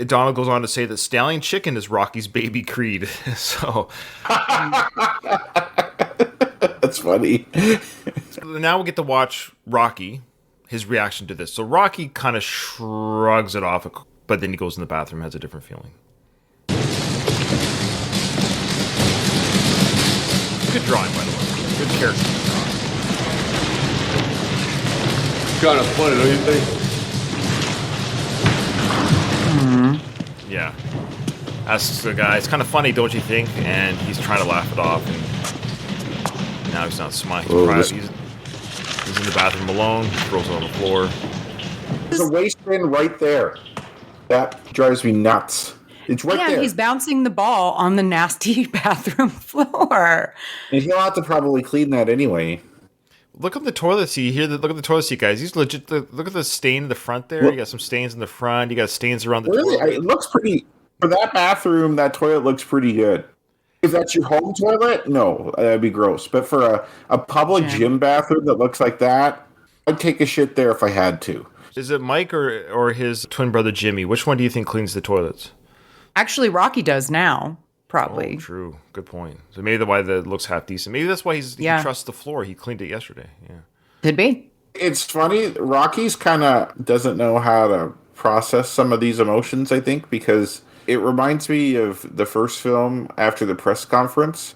Donald goes on to say that stallion chicken is Rocky's baby creed. So That's funny. now we get to watch Rocky, his reaction to this. So Rocky kind of shrugs it off, but then he goes in the bathroom, has a different feeling. Good drawing, by the way. Good character drawing. Kind of funny, don't you think? Yeah. Asks the guy, it's kind of funny, don't you think? And he's trying to laugh it off. And now he's not smiling. He's in the bathroom alone, throws it on the floor. There's a waste bin right there. That drives me nuts. It's right there. He's bouncing the ball on the nasty bathroom floor. And he'll have to probably clean that anyway. Look at the toilet seat here. Look at the toilet seat, guys. He's legit. Look at the stain in the front there. You got some stains in the front. You got stains around the toilet. It looks pretty. For that bathroom, that toilet looks pretty good. If that's your home toilet, no, that'd be gross. But for a public gym bathroom that looks like that, I'd take a shit there if I had to. Is it Mike or his twin brother Jimmy? Which one do you think cleans the toilets? Actually, Rocky does now, probably. Oh, true. Good point. So maybe why that looks half decent. Maybe that's why he trusts the floor. He cleaned it yesterday. Yeah. Could be. It's funny. Rocky's kind of doesn't know how to process some of these emotions, I think, because it reminds me of the first film after the press conference.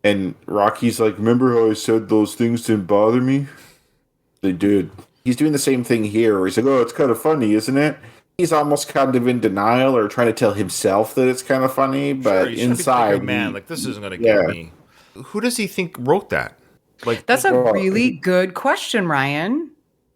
And Rocky's like, remember how I said those things didn't bother me? They did. He's doing the same thing here. Where he's like, oh, it's kind of funny, isn't it? He's almost kind of in denial or trying to tell himself that it's kind of funny, but inside, man, like this isn't going to get me. Who does he think wrote that? Like that's a really good question, Ryan.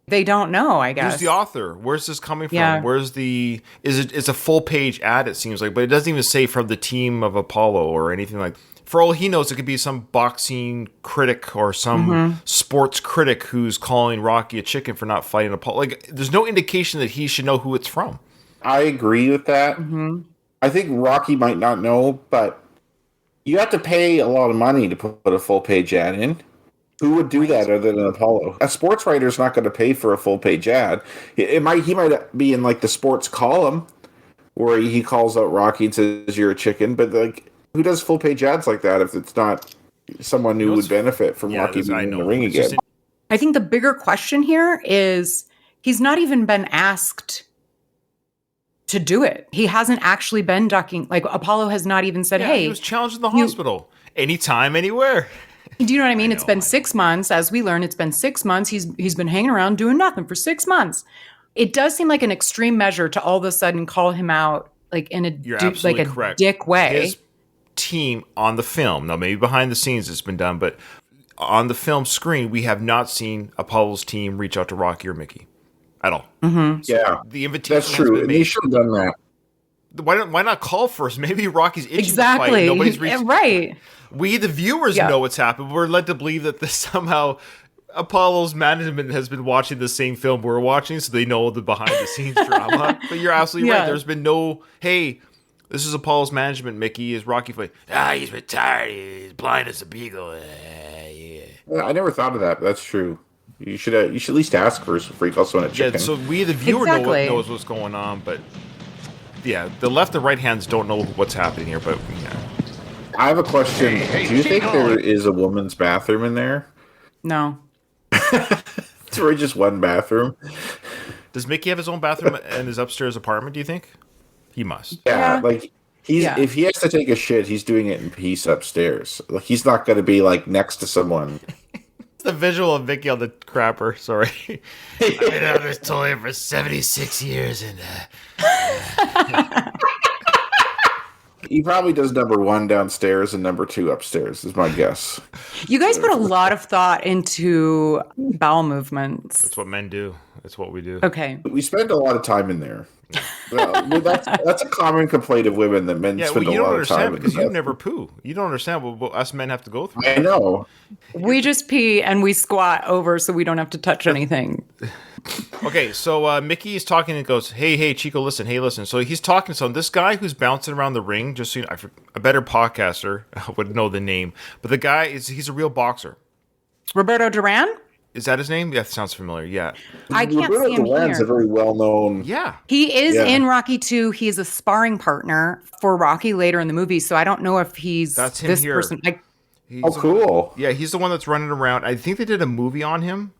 They don't know, I guess. Who's the author? Where's this coming from? Yeah. Where's the? It's a full page ad. It seems like, but it doesn't even say from the team of Apollo or anything like. For all he knows, it could be some boxing critic or some sports critic who's calling Rocky a chicken for not fighting Apollo. Like, there's no indication that he should know who it's from. I agree with that. Mm-hmm. I think Rocky might not know, but you have to pay a lot of money to put a full page ad in. Who would do that other than Apollo? A sports writer's not going to pay for a full page ad. He might be in like the sports column where he calls out Rocky and says you're a chicken, but like. Who does full page ads like that if it's not someone who would benefit from Rocky being in the ring again? I think the bigger question here is he's not even been asked to do it. He hasn't actually been ducking. Like Apollo has not even said, hey. He was challenged in the hospital. Anytime, anywhere. Do you know what I mean? It's been 6 months. As we learn, it's been 6 months. He's been hanging around doing nothing for 6 months. It does seem like an extreme measure to all of a sudden call him out like in a dick way. His team on the film, now maybe behind the scenes it's been done, but on the film screen we have not seen Apollo's team reach out to Rocky or Mickey at all. Mm-hmm. So the invitation that's true. And he should have done that. Why not call first? Maybe Rocky's itching to fight. Nobody's reached. Right. We the viewers know what's happened. We're led to believe that this somehow Apollo's management has been watching the same film we're watching, so they know the behind the scenes drama. But you're absolutely right. There's been no this is Apollo's management, Mickey. Is Rocky fight? He's retired. He's blind as a beagle. I never thought of that. But that's true. You should at least ask first before you call someone a chicken. Yeah, so we, the viewer, knows what's going on. But yeah, the left and right hands don't know what's happening here. But I have a question. Do you think there is a woman's bathroom in there? No. It's really just one bathroom. Does Mickey have his own bathroom in his upstairs apartment, do you think? He must. Yeah, like Yeah. if he has to take a shit, he's doing it in peace upstairs. Like he's not going to be like next to someone. It's the visual of Mickey on the crapper. Sorry. I've been on this toilet for 76 years and He probably does number 1 downstairs and number 2 upstairs, is my guess. You guys put a lot of thought into bowel movements. that's what men do. That's what we do. Okay. We spend a lot of time in there. Well, that's a common complaint of women that men Yeah, well, spend you a don't lot of time understand in because the you bathroom. never poo. You don't understand what us men have to go through. I know. We just pee and we squat over so we don't have to touch anything. Okay, so Mickey is talking and goes, hey, Chico, listen, hey, listen. So he's talking to someone. This guy who's bouncing around the ring, just so you know, a better podcaster would know the name, but the guy, he's a real boxer. Roberto Duran? Is that his name? Yeah, that sounds familiar. Yeah. I can't Roberto see him Duran's here. a very well-known. Yeah. He is Yeah. in Rocky 2. He's a sparring partner for Rocky later in the movie. So I don't know if he's That's him this here. person. He's Oh, cool. Yeah, he's the one that's running around. I think they did a movie on him.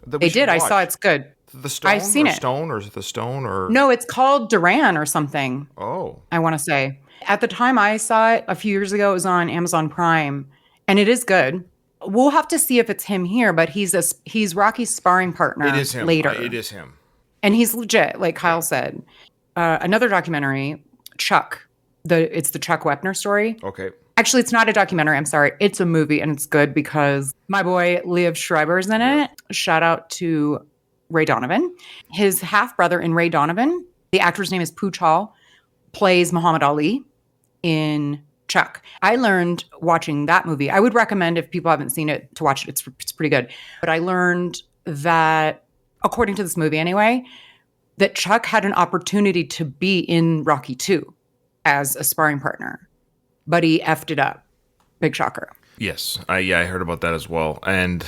That we They should did. I watch. saw it's good. The Stone? I've seen or it. Stone, or is it the Stone? Or No, it's called Duran or something, Oh. I want to say. At the time I saw it a few years ago, it was on Amazon Prime, and it is good. We'll have to see if it's him here, but he's Rocky's sparring partner It is him. later. It is him. And he's legit, like Kyle said. Another documentary, Chuck. It's the Chuck Wepner story. Okay. Actually, it's not a documentary. I'm sorry. It's a movie, and it's good because my boy Liev Schreiber's in it. Shout out to Ray Donovan. His half-brother in Ray Donovan, the actor's name is Pooch Hall, plays Muhammad Ali in Chuck. I learned watching that movie. I would recommend, if people haven't seen it, to watch it. It's pretty good. But I learned that, according to this movie anyway, that Chuck had an opportunity to be in Rocky 2 as a sparring partner, but he effed it up. Big shocker. Yes. I heard about that as well. And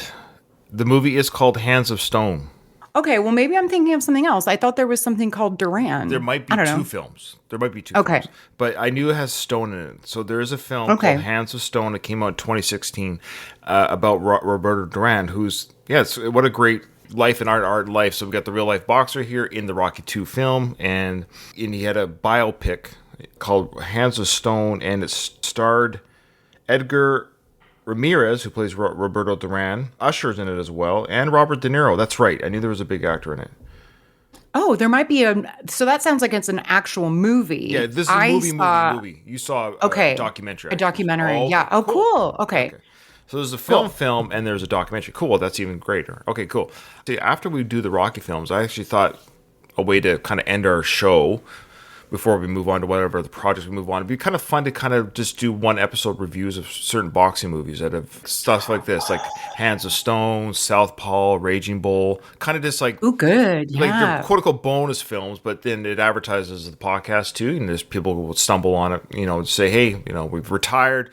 the movie is called Hands of Stone. Okay, well, maybe I'm thinking of something else. I thought there was something called Duran. There might be I don't two know. films. There might be two Okay. films. But I knew it has Stone in it. So there is a film Okay. called Hands of Stone that came out in 2016 about Roberto Duran, who's, what a great life and art life. So we got the real life boxer here in the Rocky 2 film. And he had a biopic called Hands of Stone, and it starred Edgar Ramirez, who plays Roberto Duran. Usher's in it as well, and Robert De Niro. That's right. I knew there was a big actor in it. Oh, there might be so that sounds like it's an actual movie. Yeah, this is a movie. You saw a documentary. A documentary. Oh, Yeah. Oh, cool. Okay. So there's a film, and there's a documentary. Cool. That's even greater. Okay, cool. See, after we do the Rocky films, I actually thought a way to kind of end our show before we move on to whatever the projects we move on. It'd be kind of fun to kind of just do one episode reviews of certain boxing movies that have stuff like this, like Hands of Stone, Southpaw, Raging Bull, kind of just like, Oh, good. like Yeah. they're quote unquote bonus films, but then it advertises the podcast too, and there's people who will stumble on it, say, hey, we're retired,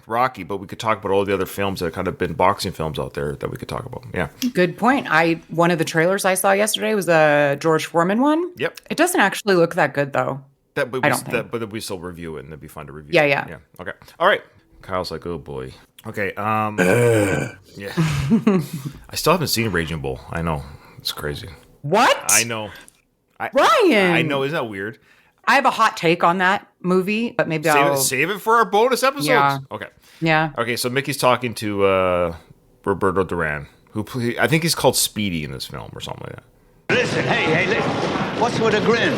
Rocky, but we could talk about all the other films that have kind of been boxing films out there that we could talk about. Yeah. Good point. One of the trailers I saw yesterday was a George Foreman one. Yep. It doesn't actually look that good though. But I don't think. but we still review it, and it'd be fun to review. Yeah, it. yeah. Okay. All right. Kyle's like, oh boy. Okay. Yeah. I still haven't seen Raging Bull. I know, it's crazy. What? I know. Ryan. I know. Isn't that weird? I have a hot take on that movie, but maybe I'll Save it for our bonus episodes. Yeah. Okay. Yeah. Okay. So Mickey's talking to Roberto Duran, I think he's called Speedy in this film or something like that. Listen, hey, listen. What's with a grin?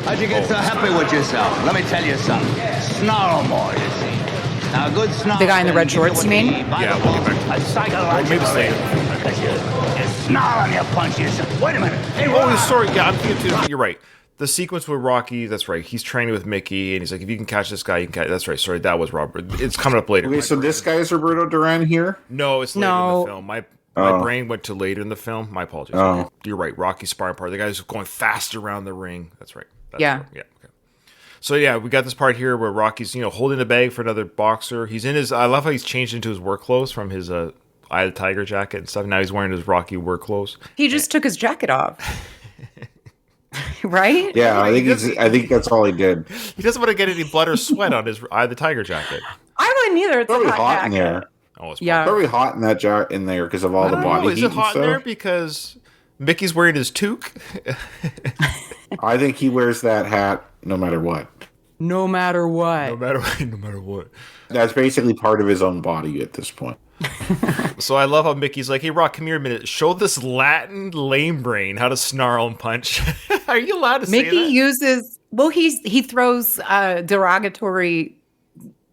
How'd you get so happy with yourself? Let me tell you something. Snarl more, you see. Now, a good snarl. The guy in the red shorts, you mean? Yeah, we'll get back to a psychological maybe it's later. Because you snarl and you punch yourself. Wait a minute. Hey, Oh, sorry. Yeah, I'm thinking too. You're right. The sequence with Rocky, that's right. He's training with Mickey, and he's like, if you can catch this guy, you can catch. That's right. Sorry, that was Robert. It's coming up later. Okay, so this guy is Roberto Duran here? No, it's later in the film. My brain went to later in the film. My apologies. Oh. You're right. Rocky sparring part. The guy's going fast around the ring. That's right. Yeah. Yeah. Okay. So yeah, we got this part here where Rocky's holding the bag for another boxer. He's in his. I love how he's changed into his work clothes from his Eye of the Tiger jacket and stuff. Now he's wearing his Rocky work clothes. He just took his jacket off. Right? Yeah, I think that's all he did. He doesn't want to get any blood or sweat on his Eye of the Tiger jacket. I wouldn't either. It's Probably a hot in jacket. there. Oh, it's Yeah. Probably hot in that in there because of all the body Is heat it hot in and there? stuff. Because Mickey's wearing his toque. I think he wears that hat no matter what. No matter what. No matter what. That's basically part of his own body at this point. So I love how Mickey's like, hey, Rock, come here a minute. Show this Latin lame brain how to snarl and punch. Are you allowed to say that? Mickey uses, well, he throws derogatory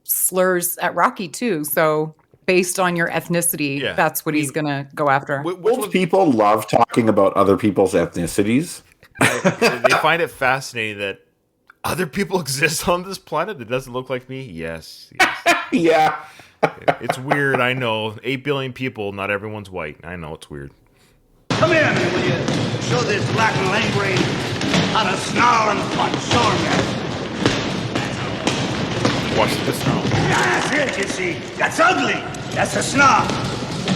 slurs at Rocky too. So based on your ethnicity, that's what he's going to go after. Most people love talking about other people's ethnicities. They find it fascinating that other people exist on this planet that doesn't look like me. Yes. Yeah. It's weird, I know. 8 billion people, not everyone's white. I know, it's weird. Come here, man, will you show this Latin lame brain how to snarl and punch? Show him that. Watch the snarl. That's it, you see. That's ugly. That's a snarl.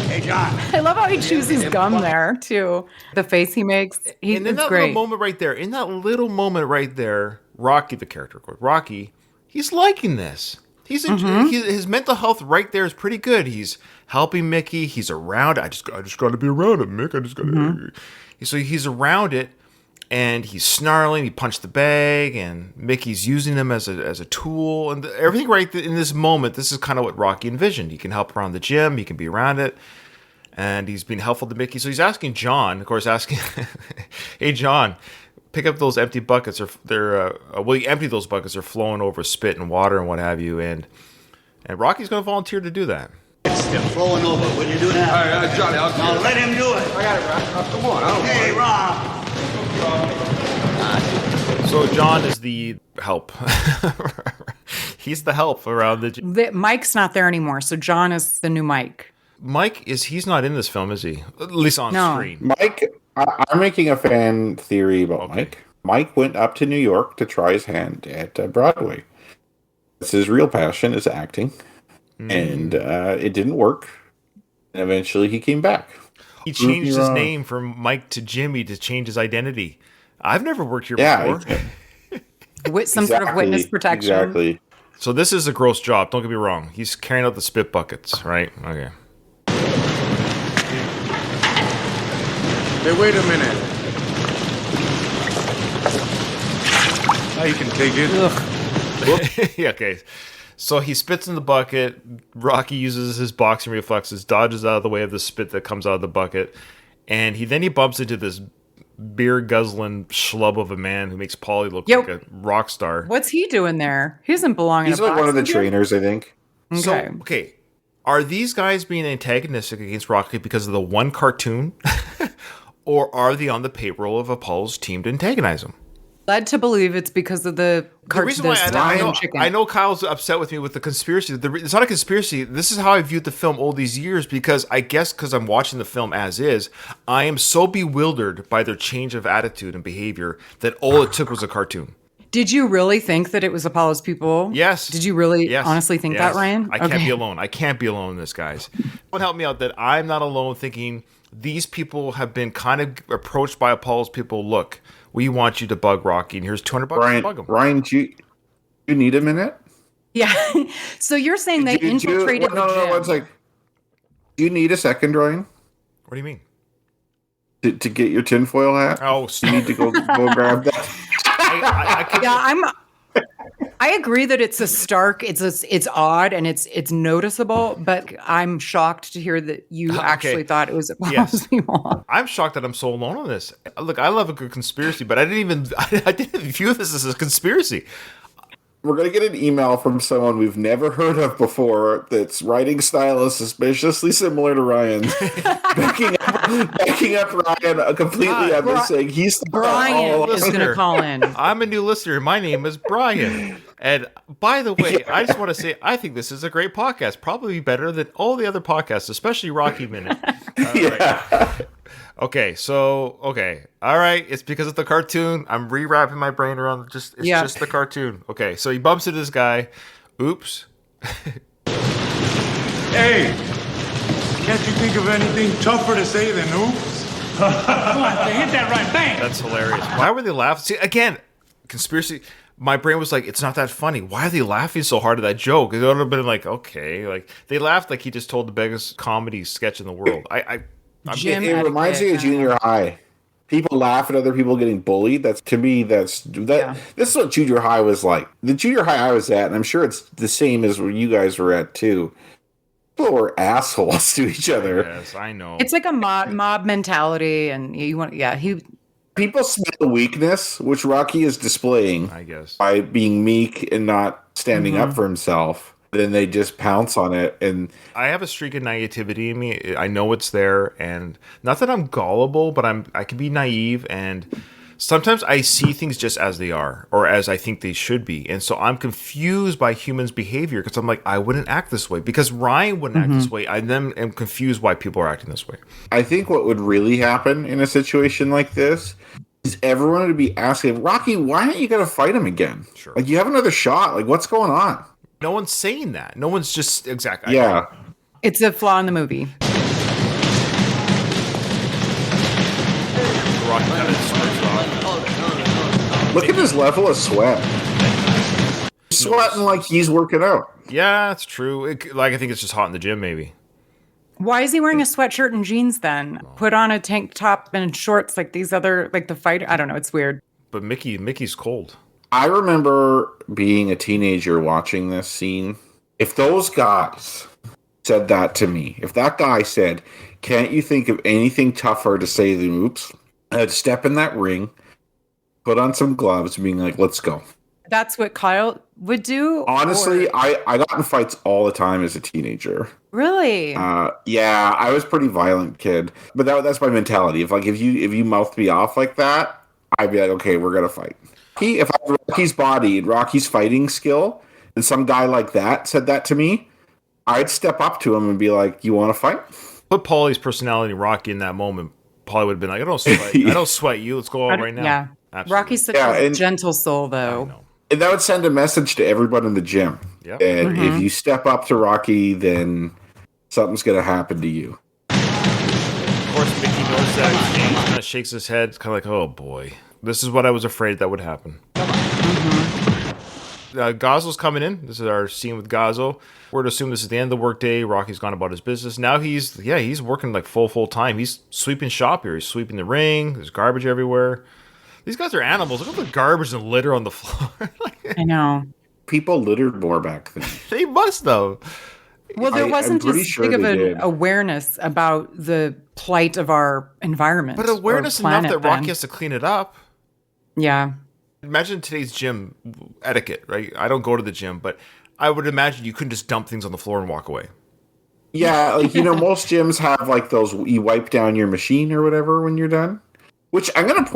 Hey, John. I love how he chews his gum there, too. The face he makes. And in that great. little moment right there, Rocky, the character, of course, Rocky, he's liking this. His mental health right there is pretty good. He's helping Mickey. He's around it. I just got to be around it, Mick. I just got to. So he's around it, and he's snarling. He punched the bag, and Mickey's using him as a tool, and everything right in this moment. This is kind of what Rocky envisioned. He can help around the gym. He can be around it, and he's being helpful to Mickey. So he's asking John, of course, hey John, pick up those empty buckets, or you empty those buckets. They're flowing over spit and water and what have you, and Rocky's going to volunteer to do that. They're flowing over. Will you do that? All right, Johnny, I'll Now let him do it. I got it, Rob. Come on, I don't Hey, Rob. So John is the help. He's the help around the. Mike's not there anymore, so John is the new Mike. He's not in this film, is he? At least on screen. Mike, I'm making a fan theory about Mike. Mike went up to New York to try his hand at Broadway. That's his real passion, is acting. And it didn't work. And eventually he came back. He changed his name from Mike to Jimmy to change his identity. I've never worked here before. With some sort of witness protection. Exactly. So this is a gross job. Don't get me wrong. He's carrying out the spit buckets, right? Okay. Hey, wait a minute. Now you can take it. Yeah, okay. So he spits in the bucket. Rocky uses his boxing reflexes, dodges out of the way of the spit that comes out of the bucket, and he bumps into this beer guzzling schlub of a man who makes Paulie look like a rock star. What's he doing there? He doesn't belong in a He's like one of the trainers, I think. Okay. Are these guys being antagonistic against Rocky because of the one cartoon? Or are they on the payroll of Apollo's team to antagonize him? Led to believe it's because of the reason why Stallion chicken. I know Kyle's upset with me with the conspiracy. It's not a conspiracy. This is how I viewed the film all these years because I'm watching the film as is, I am so bewildered by their change of attitude and behavior that all it took was a cartoon. Did you really think that it was Apollo's people? Yes. Did you really honestly think that, Ryan? I can't be alone. I can't be alone in this, guys. Don't help me out that I'm not alone thinking these people have been kind of approached by Apollo's people. Look, we want you to bug Rocky, and here's $200 to bug him. Ryan, do you need a minute? Yeah. So you're saying they infiltrated the gym. No, one sec. Do you need a second, Ryan? What do you mean? To get your tinfoil hat? Oh, you need to go grab that. I agree that it's it's odd and it's noticeable, but I'm shocked to hear that you actually thought it was Apollo's people. I'm shocked that I'm so alone on this. Look, I love a good conspiracy, but I didn't view this as a conspiracy. We're going to get an email from someone we've never heard of before that's writing style is suspiciously similar to Ryan's. backing up Ryan completely on this, saying he's the Brian is going to call in. I'm a new listener. My name is Brian. And by the way, I just want to say, I think this is a great podcast. Probably better than all the other podcasts, especially Rocky Minute. Right. Okay, all right. It's because of the cartoon. I'm rewrapping my brain around just the cartoon. Okay, so he bumps into this guy. Oops. Hey, can't you think of anything tougher to say than oops? Come on, hit that right, bang. That's hilarious. Why were they laughing? See, again, conspiracy. My brain was like, it's not that funny. Why are they laughing so hard at that joke? It would have been like, okay, like they laughed like he just told the biggest comedy sketch in the world. It reminds me of junior high. People laugh at other people getting bullied. That's to me. This is what junior high was like. The junior high I was at, and I'm sure it's the same as where you guys were at too. People were assholes to each other. Yes, I know. It's like a mob mentality, and you want, People smell weakness, which Rocky is displaying, I guess, by being meek and not standing up for himself. Then they just pounce on it, and I have a streak of naivety in me. I know it's there, and not that I'm gullible, but I can be naive, and sometimes I see things just as they are, or as I think they should be, and so I'm confused by humans' behavior because I'm like, I wouldn't act this way because Ryan wouldn't act this way. I then am confused why people are acting this way. I think what would really happen in a situation like this is everyone would be asking, Rocky, why aren't you going to fight him again? Sure. Like, you have another shot. Like, what's going on? No one's saying that. No one's just exactly. Yeah. it's a flaw in the movie. Rocky kind of spurts off. Look at his level of sweat. He's sweating like he's working out. Yeah, that's true. I think it's just hot in the gym, maybe. Why is he wearing a sweatshirt and jeans then? Put on a tank top and shorts like these other, like the fighter. I don't know. It's weird. But Mickey's cold. I remember being a teenager watching this scene. If those guys said that to me, if that guy said, can't you think of anything tougher to say than oops, I'd step in that ring, put on some gloves, being like, let's go. That's what Kyle would do? Honestly, I got in fights all the time as a teenager. Really? Yeah, I was a pretty violent kid. But that's my mentality. If you mouthed me off like that, I'd be like, okay, we're gonna fight. If I had Rocky's body and Rocky's fighting skill, and some guy like that said that to me, I'd step up to him and be like, you want to fight? Put Paulie's personality in Rocky in that moment. Paulie would have been like, I don't sweat. I don't sweat you. Let's go out right now. Yeah. Absolutely. Rocky's such a gentle soul, though. And that would send a message to everyone in the gym. Yep. And if you step up to Rocky, then something's going to happen to you. Of course, Mickey knows that exchange, kind of shakes his head. It's kind of like, oh boy. This is what I was afraid that would happen. Gazzo's coming in. This is our scene with Gazzo. We're to assume this is the end of the workday. Rocky's gone about his business. Now he's working like full time. He's sweeping shop here. He's sweeping the ring. There's garbage everywhere. These guys are animals. Look at the garbage and litter on the floor. I know. People littered more back then. They must, though. Well, there wasn't as sure big of they an did. awareness about the plight of our environment. But awareness or enough planet that Rocky then. has to clean it up. Yeah. Imagine today's gym etiquette, right? I don't go to the gym, but I would imagine you couldn't just dump things on the floor and walk away. Yeah, like, most gyms have like those, you wipe down your machine or whatever when you're done. Which I'm going to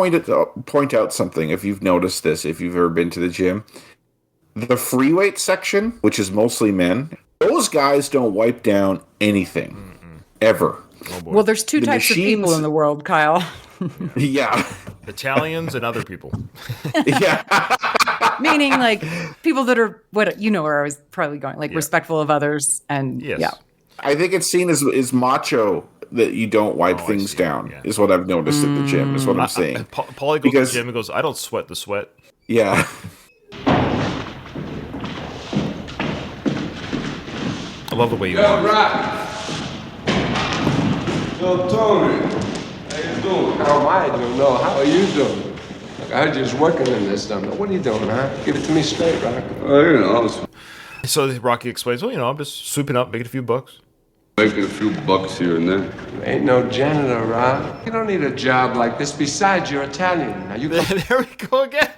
point out something, if you've noticed this, if you've ever been to the gym. The free weight section, which is mostly men, those guys don't wipe down anything. Ever. Oh boy. Well, there's two types of people machines- in the world, Kyle. Yeah. Italians and other people. Yeah. Meaning like people that are where I was probably going, like respectful of others and Yes. yeah. I think it's seen as macho that you don't wipe I things see. down, Yeah. is what I've noticed at the gym, is what I'm saying. Paulie goes Because- to the gym and goes, I don't sweat the sweat. Yeah. I love the way you Yo, walk. Rock. Yo, Tony. How you doing? How am I doing? No, how are you doing? Look, I heard you was working in this stuff. Now, what are you doing, huh? Give it to me straight, Rock. I was So Rocky explains, I'm just sweeping up, making a few bucks. making a few bucks here and there. You ain't no janitor, Rock. You don't need a job like this. Besides, you're Italian. Now, you There we go again.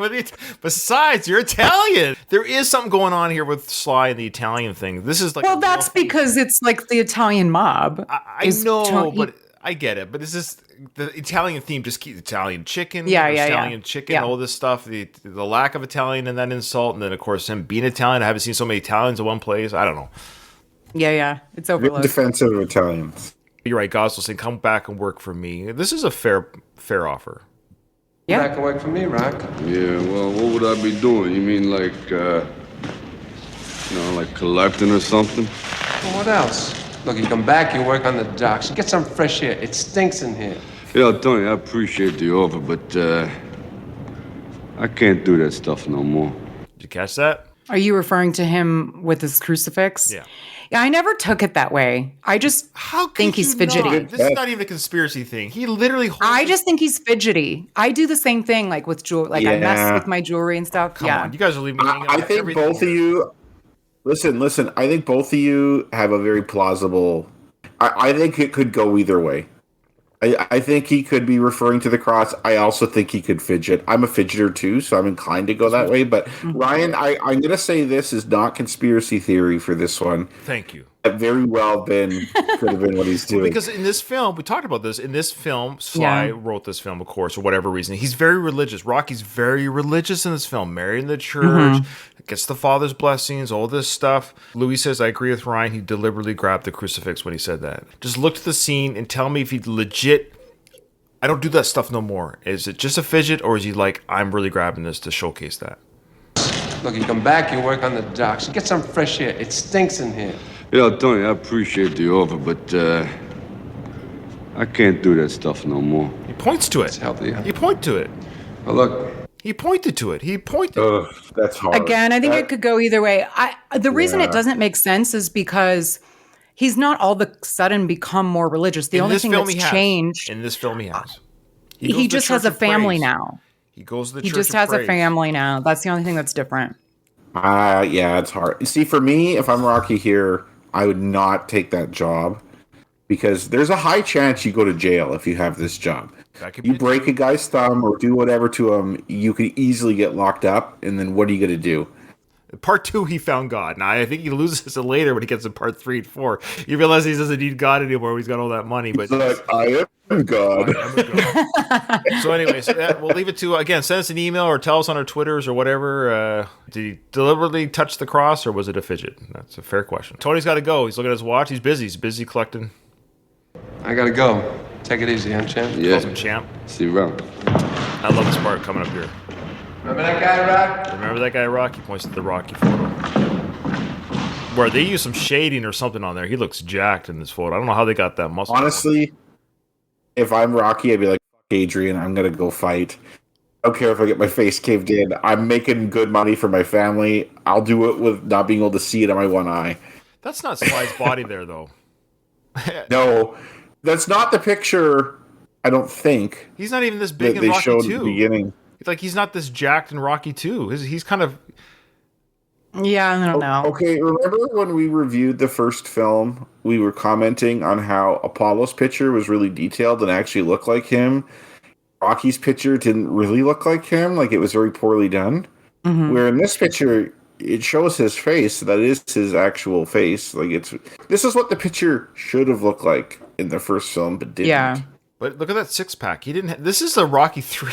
Besides, you're Italian. There is something going on here with Sly and the Italian thing. This is like Well, that's because it's like the Italian mob. I know, but I get it. But it's just the Italian theme. Just keep Italian chicken. Yeah, there's yeah, yeah. Italian chicken. Yeah. All this stuff. The lack of Italian in that insult, and then of course him being Italian. I haven't seen so many Italians in one place. I don't know. Yeah. It's Very overload. defensive of Italians. You're right. Gosling saying, "Come back and work for me." This is a fair offer. Yeah. back and work for me, Rock. Yeah, well, what would I be doing? You mean like, like collecting or something? Well, what else? Look, you come back, you work on the docks. You get some fresh air. It stinks in here. Yeah, Tony, I appreciate the offer, but I can't do that stuff no more. Did you catch that? Are you referring to him with his crucifix? Yeah. Yeah, I never took it that way. I just How could think he's you fidgety. not? This is not even a conspiracy thing. He literally holds I just think he's fidgety. I do the same thing, like with jewelry. Like I mess Yeah. with my jewelry and stuff. Come on, you guys are leaving me hanging I on think everything both of here. you. Listen. I think both of you have a very plausible. I think it could go either way. I think he could be referring to the cross. I also think he could fidget. I'm a fidgeter too, so I'm inclined to go that way. But Ryan, I'm going to say this is not conspiracy theory for this one. Thank you. That very well could have been what he's doing. Because in this film, we talked about this. In this film, Sly wrote this film, of course, for whatever reason. He's very religious. Rocky's very religious in this film. Married in the church, gets the father's blessings, all this stuff. Louis says, I agree with Ryan. He deliberately grabbed the crucifix when he said that. Just look at the scene and tell me if he legit, I don't do that stuff no more. Is it just a fidget, or is he like, I'm really grabbing this to showcase that? Look, you come back, you work on the docks, get some fresh air. It stinks in here. You know, Tony, I appreciate the offer, but I can't do that stuff no more. He points to It's it. healthy. He pointed to it. Well, look, He pointed to it. He pointed. Ugh, that's hard. Again, I think it could go either way. The reason it doesn't make sense is because he's not all of a sudden become more religious. The only thing that's changed. In this film, he has. He just has a family now. He goes to the He church just of has a praise. family now. That's the only thing that's different. Yeah, it's hard. See, for me, if I'm Rocky here, I would not take that job because there's a high chance you go to jail if you have this job. You break a guy's thumb or do whatever to him, you could easily get locked up, and then what are you going to do? Part 2, he found God. Now, I think he loses it later when he gets to part 3 and 4. You realize he doesn't need God anymore. He's got all that money. But It's like, I am God. So anyway, we'll leave it to, again, send us an email or tell us on our Twitters or whatever. Did he deliberately touch the cross, or was it a fidget? That's a fair question. Tony's got to go. He's looking at his watch. He's busy. He's busy collecting. I gotta go. Take it easy, huh, champ? Yeah. Calls him champ. See you around. I love this part coming up here. Remember that guy, Rock? Remember that guy, Rock? He points to the Rocky photo. Where they use some shading or something on there. He looks jacked in this photo. I don't know how they got that muscle. Honestly, if I'm Rocky, I'd be like, fuck Adrian, I'm going to go fight. I don't care if I get my face caved in. I'm making good money for my family. I'll do it with not being able to see it on my one eye. That's not Sly's body there, though. No, that's not the picture, I don't think, He's not even this big that in they Rocky showed 2. at the beginning. It's like he's not this jacked in Rocky 2. He's kind of... Yeah, I don't know. Okay, remember when we reviewed the first film, we were commenting on how Apollo's picture was really detailed and actually looked like him. Rocky's picture didn't really look like him, like it was very poorly done. Where in this picture, it shows his face. That is his actual face. Like this is what the picture should have looked like in the first film, but didn't. Yeah. But look at that six pack. He didn't. This is a Rocky 3.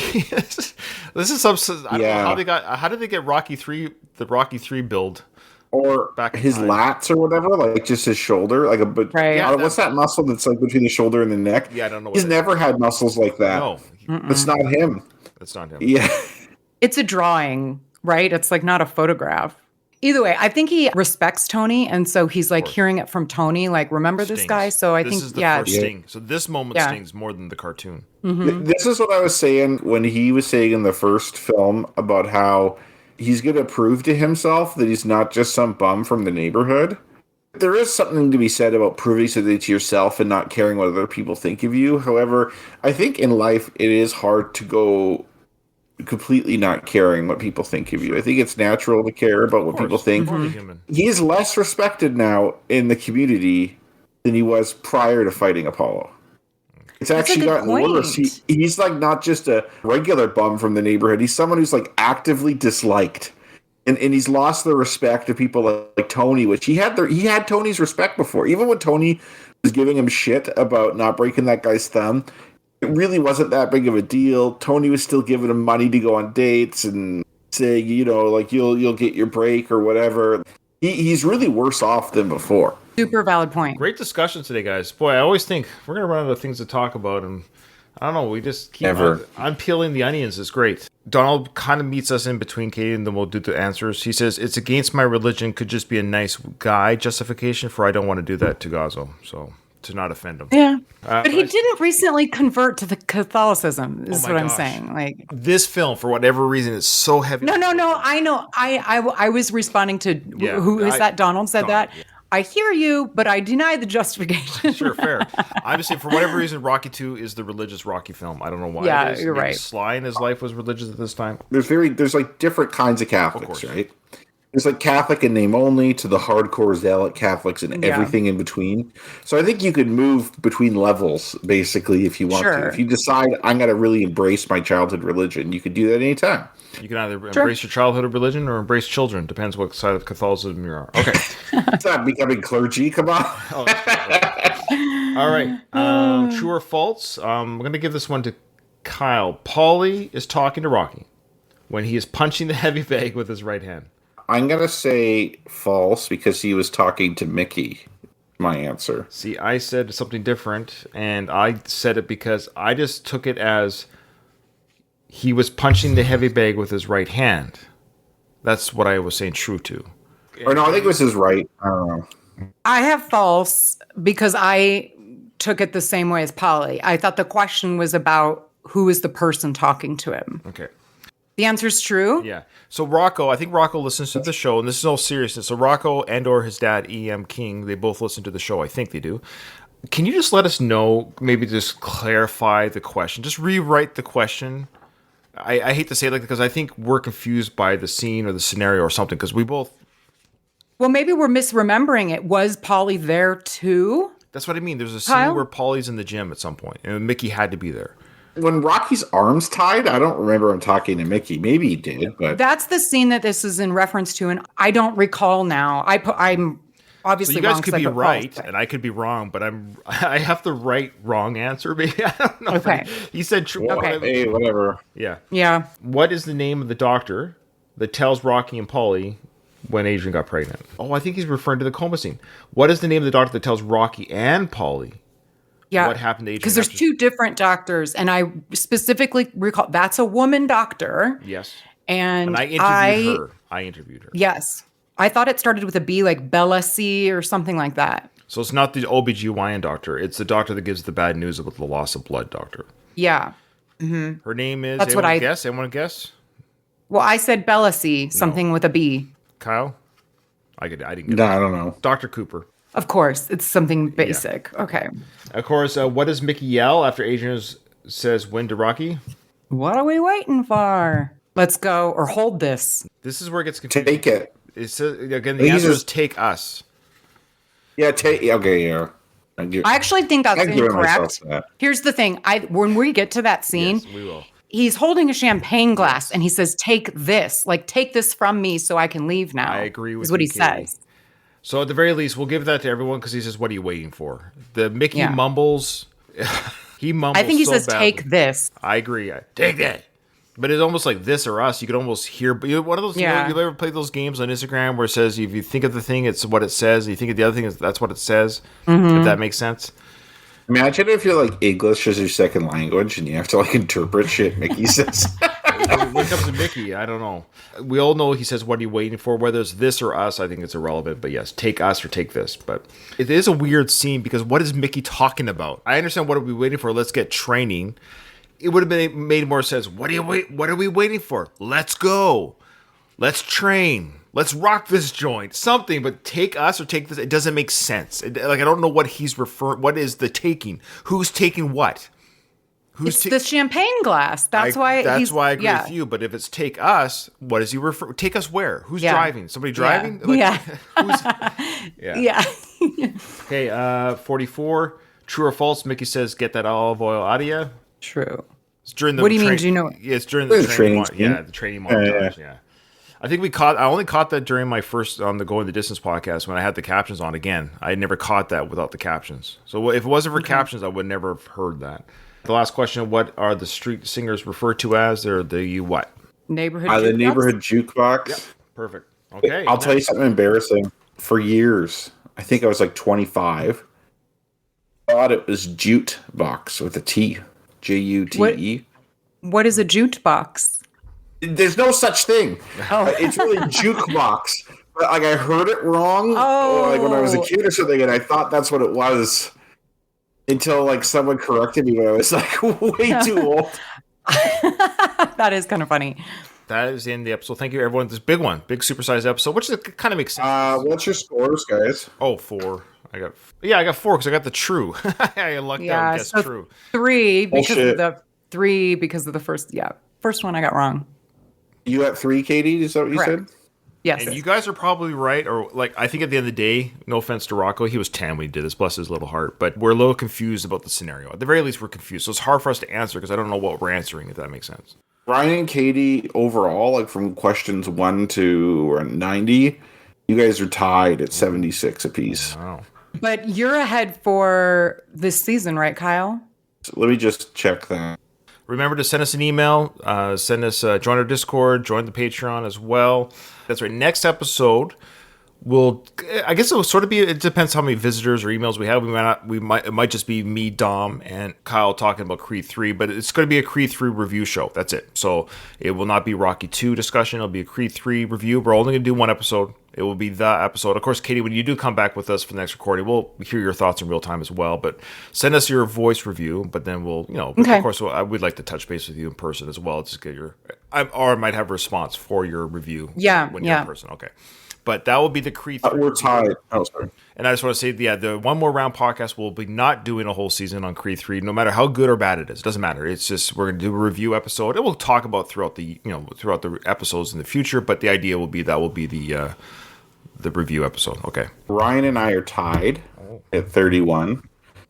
This is some. I don't know how they got. How did they get Rocky 3? The Rocky 3 build. Or Back in his time. lats or whatever, like just his shoulder, like Right. Yeah, what's that muscle that's like between the shoulder and the neck? Yeah, I don't know. He's What never had muscles like that. No, That's not him. that's not him. Yeah. It's a drawing, right? It's like not a photograph. Either way, I think he respects Tony, and so he's like hearing it from Tony, like, remember this Stings. guy? So I this think, is the first Yeah. sting. So this moment Yeah. stings more than the cartoon. This is what I was saying when he was saying in the first film about how he's going to prove to himself that he's not just some bum from the neighborhood. There is something to be said about proving something to yourself and not caring what other people think of you. However, I think in life it is hard to go completely not caring what people think of you. I think it's natural to care about what people think. Totally human. He's less respected now in the community than he was prior to fighting Apollo. It's actually good gotten worse. point. He's like not just a regular bum from the neighborhood. He's someone who's like actively disliked. And he's lost the respect of people like Tony, which he had Tony's respect before. Even when Tony was giving him shit about not breaking that guy's thumb, it really wasn't that big of a deal. Tony was still giving him money to go on dates and saying, you know, like you'll get your break or whatever. He's really worse off than before. super valid point. Great discussion today, guys. Boy, I always think we're gonna run out of things to talk about, and I don't know. We just keep Never. on peeling the onions. Is great. Donald kind of meets us in between, Katie, and then we'll do the answers. He says it's against my religion. Could just be a nice guy justification for I don't want to do that to Gazzo. So to not offend him. Yeah. But he didn't recently convert to the Catholicism, is Oh my what I'm gosh. saying. Like, This film, for whatever reason, is so heavy. no, I know. I was responding to Yeah, who is that? Donald said Donald, that. yeah. I hear you, but I deny the justification. Sure, fair. I'm just saying, for whatever reason, Rocky 2 is the religious Rocky film. I don't know why Yeah, it is. you're Maybe right. Sly in his life was religious at this time. There's like different kinds of Catholics, course. right? There's like Catholic in name only to the hardcore zealot Catholics and Yeah. everything in between. So I think you could move between levels basically if you want Sure. to. If you decide I'm going to really embrace my childhood religion, you could do that anytime. You can either embrace your childhood religion or embrace children. Depends what side of Catholicism you are. Okay. It's not becoming clergy. Come on. All right. True or false? I'm going to give this one to Kyle. Paulie is talking to Rocky when he is punching the heavy bag with his right hand. I'm going to say false because he was talking to Mickey. My answer. See, I said something different, and I said it because I just took it as he was punching the heavy bag with his right hand. That's what I was saying true to. Or no, I think it was his right. I don't know. I have false because I took it the same way as Polly. I thought the question was about who is the person talking to him. Okay. The answer's true. Yeah. So Rocco, I think Rocco listens to the show, and this is all seriousness. So Rocco and or his dad, E.M. King, they both listen to the show. I think they do. Can you just let us know, maybe just clarify the question? Just rewrite the question. I hate to say it like that because I think we're confused by the scene or the scenario or something because we both... Well, maybe we're misremembering it. Was Polly there too? That's what I mean. There's a scene Kyle? where Paulie's in the gym at some point, and Mickey had to be there. When Rocky's arms tied, I don't remember him talking to Mickey. Maybe he did, but That's the scene that this is in reference to, and I don't recall now. I'm obviously So you guys wrong could 'cause I be put false, right, but- and I could be wrong, but I have the right wrong answer. Maybe I don't know. Okay. He said true. well, Okay. hey, whatever. Yeah. Yeah. What is the name of the doctor that tells Rocky and Paulie when Adrian got pregnant? Oh, I think he's referring to the coma scene. What is the name of the doctor that tells Rocky and Paulie Yeah. what happened to Adrian? Because there's after- two different doctors, and I specifically recall that's a woman doctor. Yes. And And I interviewed her. I interviewed her. Yes. I thought it started with a B, like Bella C or something like that. So it's not the OBGYN doctor. It's the doctor that gives the bad news about the loss of blood doctor. Yeah. Her name is... That's what I- guess? Anyone guess? Well, I said Bella C, something with a B. Kyle? I didn't get No, it. I don't know. Dr. Cooper. Of course, it's something basic. Okay. Of course, what does Mickey yell after Adrian says win to Rocky? What are we waiting for? Let's go or hold this. This is where it gets confusing. Take it. It says, again, the He's answer is just- take us. Yeah, take. Okay, yeah. I actually think that's I've given myself incorrect. that. Here's the thing. When we get to that scene, Yes, we will. he's holding a champagne glass and he says, "Take this. Like, take this from me so I can leave now." I agree with is what you, he Katie. says. So at the very least, we'll give that to everyone because he says, what are you waiting for? The Mickey Yeah. mumbles. He mumbles I think he so says, badly. "Take this." I agree. Take that. But it's almost like this or us. You could almost hear. But one of those. Yeah. You ever played those games on Instagram where it says if you think of the thing, it's what it says. And you think of the other thing, that's what it says. Mm-hmm. If that makes sense. Imagine if you're like English is your second language and you have to like interpret shit Mickey says. When it comes to Mickey, I don't know. We all know he says, "What are you waiting for?" Whether it's this or us, I think it's irrelevant. But yes, take us or take this. But it is a weird scene because what is Mickey talking about? I understand what are we waiting for. Let's get training. It would have been made more sense. What are we waiting for? Let's go. Let's train. Let's rock this joint. Something, but take us or take this. It doesn't make sense. I don't know what he's referring. What is the taking? Who's taking what? It's the champagne glass. That's why. That's why I agree yeah. with you. But if it's take us, what does he refer? Take us where? Who's Yeah. driving? Somebody driving? Yeah. Who's, yeah. Yeah. Okay. 44. True or false? Mickey says, "Get that olive oil out of you." True. It's during the. What do you mean? Do you know? Yeah, it's during the The training training. scene. Yeah, the training montage. Yeah. I think I only caught that during my first on the Going the Distance podcast when I had the captions on again. I never caught that without the captions. So if it wasn't for captions, I would never have heard that. The last question: what are the street singers referred to as? They're the what? Neighborhood. The jukebox? neighborhood jukebox. Perfect. Okay. I'll tell you something embarrassing. For years, I think I was like 25. Thought it was jute box with a T, Jute. What is a jute box? There's no such thing. Oh. It's really jukebox. But like I heard it wrong, like when I was a kid or something, and I thought that's what it was. Until like someone corrected me when I was like way too old. That is kind of funny. that is in the episode. Thank you, everyone. This big one, big supersized episode, which is kind of makes sense. What's your scores, guys? Oh, 4. I got 4 because I got the true. I lucked out and guessed so true. 3 because Bullshit. of the first one I got wrong. You at 3, Katie? Is that what you Correct. said? Yes. And you guys are probably right, or like I think at the end of the day, no offense to Rocco, he was 10 when he did this, bless his little heart, but we're a little confused about the scenario. At the very least, we're confused, so it's hard for us to answer because I don't know what we're answering, if that makes sense. Ryan and Katie, overall, like from questions 1 to 90, you guys are tied at 76 apiece. Wow. But you're ahead for this season, right, Kyle? So let me just check that. Remember to send us an email, join our Discord, join the Patreon as well. That's right. Next episode, I guess it will sort of be, it depends how many visitors or emails we have. It might just be me, Dom, and Kyle talking about Creed 3, but it's going to be a Creed 3 review show. That's it. So it will not be Rocky 2 discussion. It'll be a Creed 3 review. We're only going to do one episode. It will be the episode. Of course, Katie, when you do come back with us for the next recording, we'll hear your thoughts in real time as well. But send us your voice review. But then we'll, Okay. Of course, I would like to touch base with you in person as well. Just get or I might have a response for your review. Yeah, when you're in person. Okay. But that will be the Creed 3. We're tied. Oh, sorry. And I just want to say, the One More Round podcast will be not doing a whole season on Creed 3, no matter how good or bad it is. It doesn't matter. It's just we're going to do a review episode, and we'll talk about throughout the episodes in the future. But the idea will be the review episode. Okay. Ryan and I are tied at 31,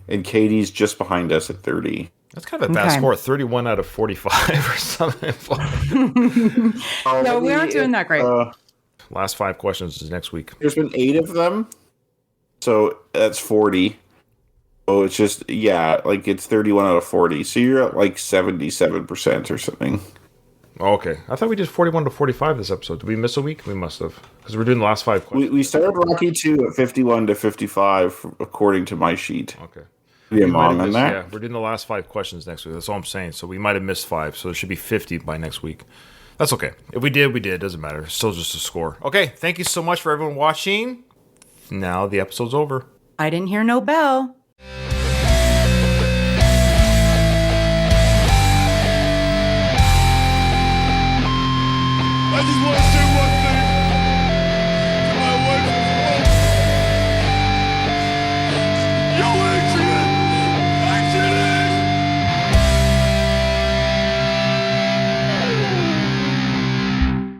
and Katie's just behind us at 30. That's kind of a bad score. 31 out of 45 or something. No, we aren't doing that great. Last 5 questions is next week. There's been 8 of them, so that's 40. Oh, it's just, it's 31 out of 40. So you're at like 77% or something. Oh, okay. I thought we did 41 to 45 this episode. Did we miss a week? We must have. Because we're doing the last 5 questions. We started Rocky 2 at 51 to 55, according to my sheet. Okay. Am I wrong on that? Yeah, we're doing the last 5 questions next week. That's all I'm saying. So we might have missed 5. So there should be 50 by next week. That's okay. If we did, we did. Doesn't matter. It's still just a score. Okay. Thank you so much for everyone watching. Now the episode's over. I didn't hear no bell. I just want to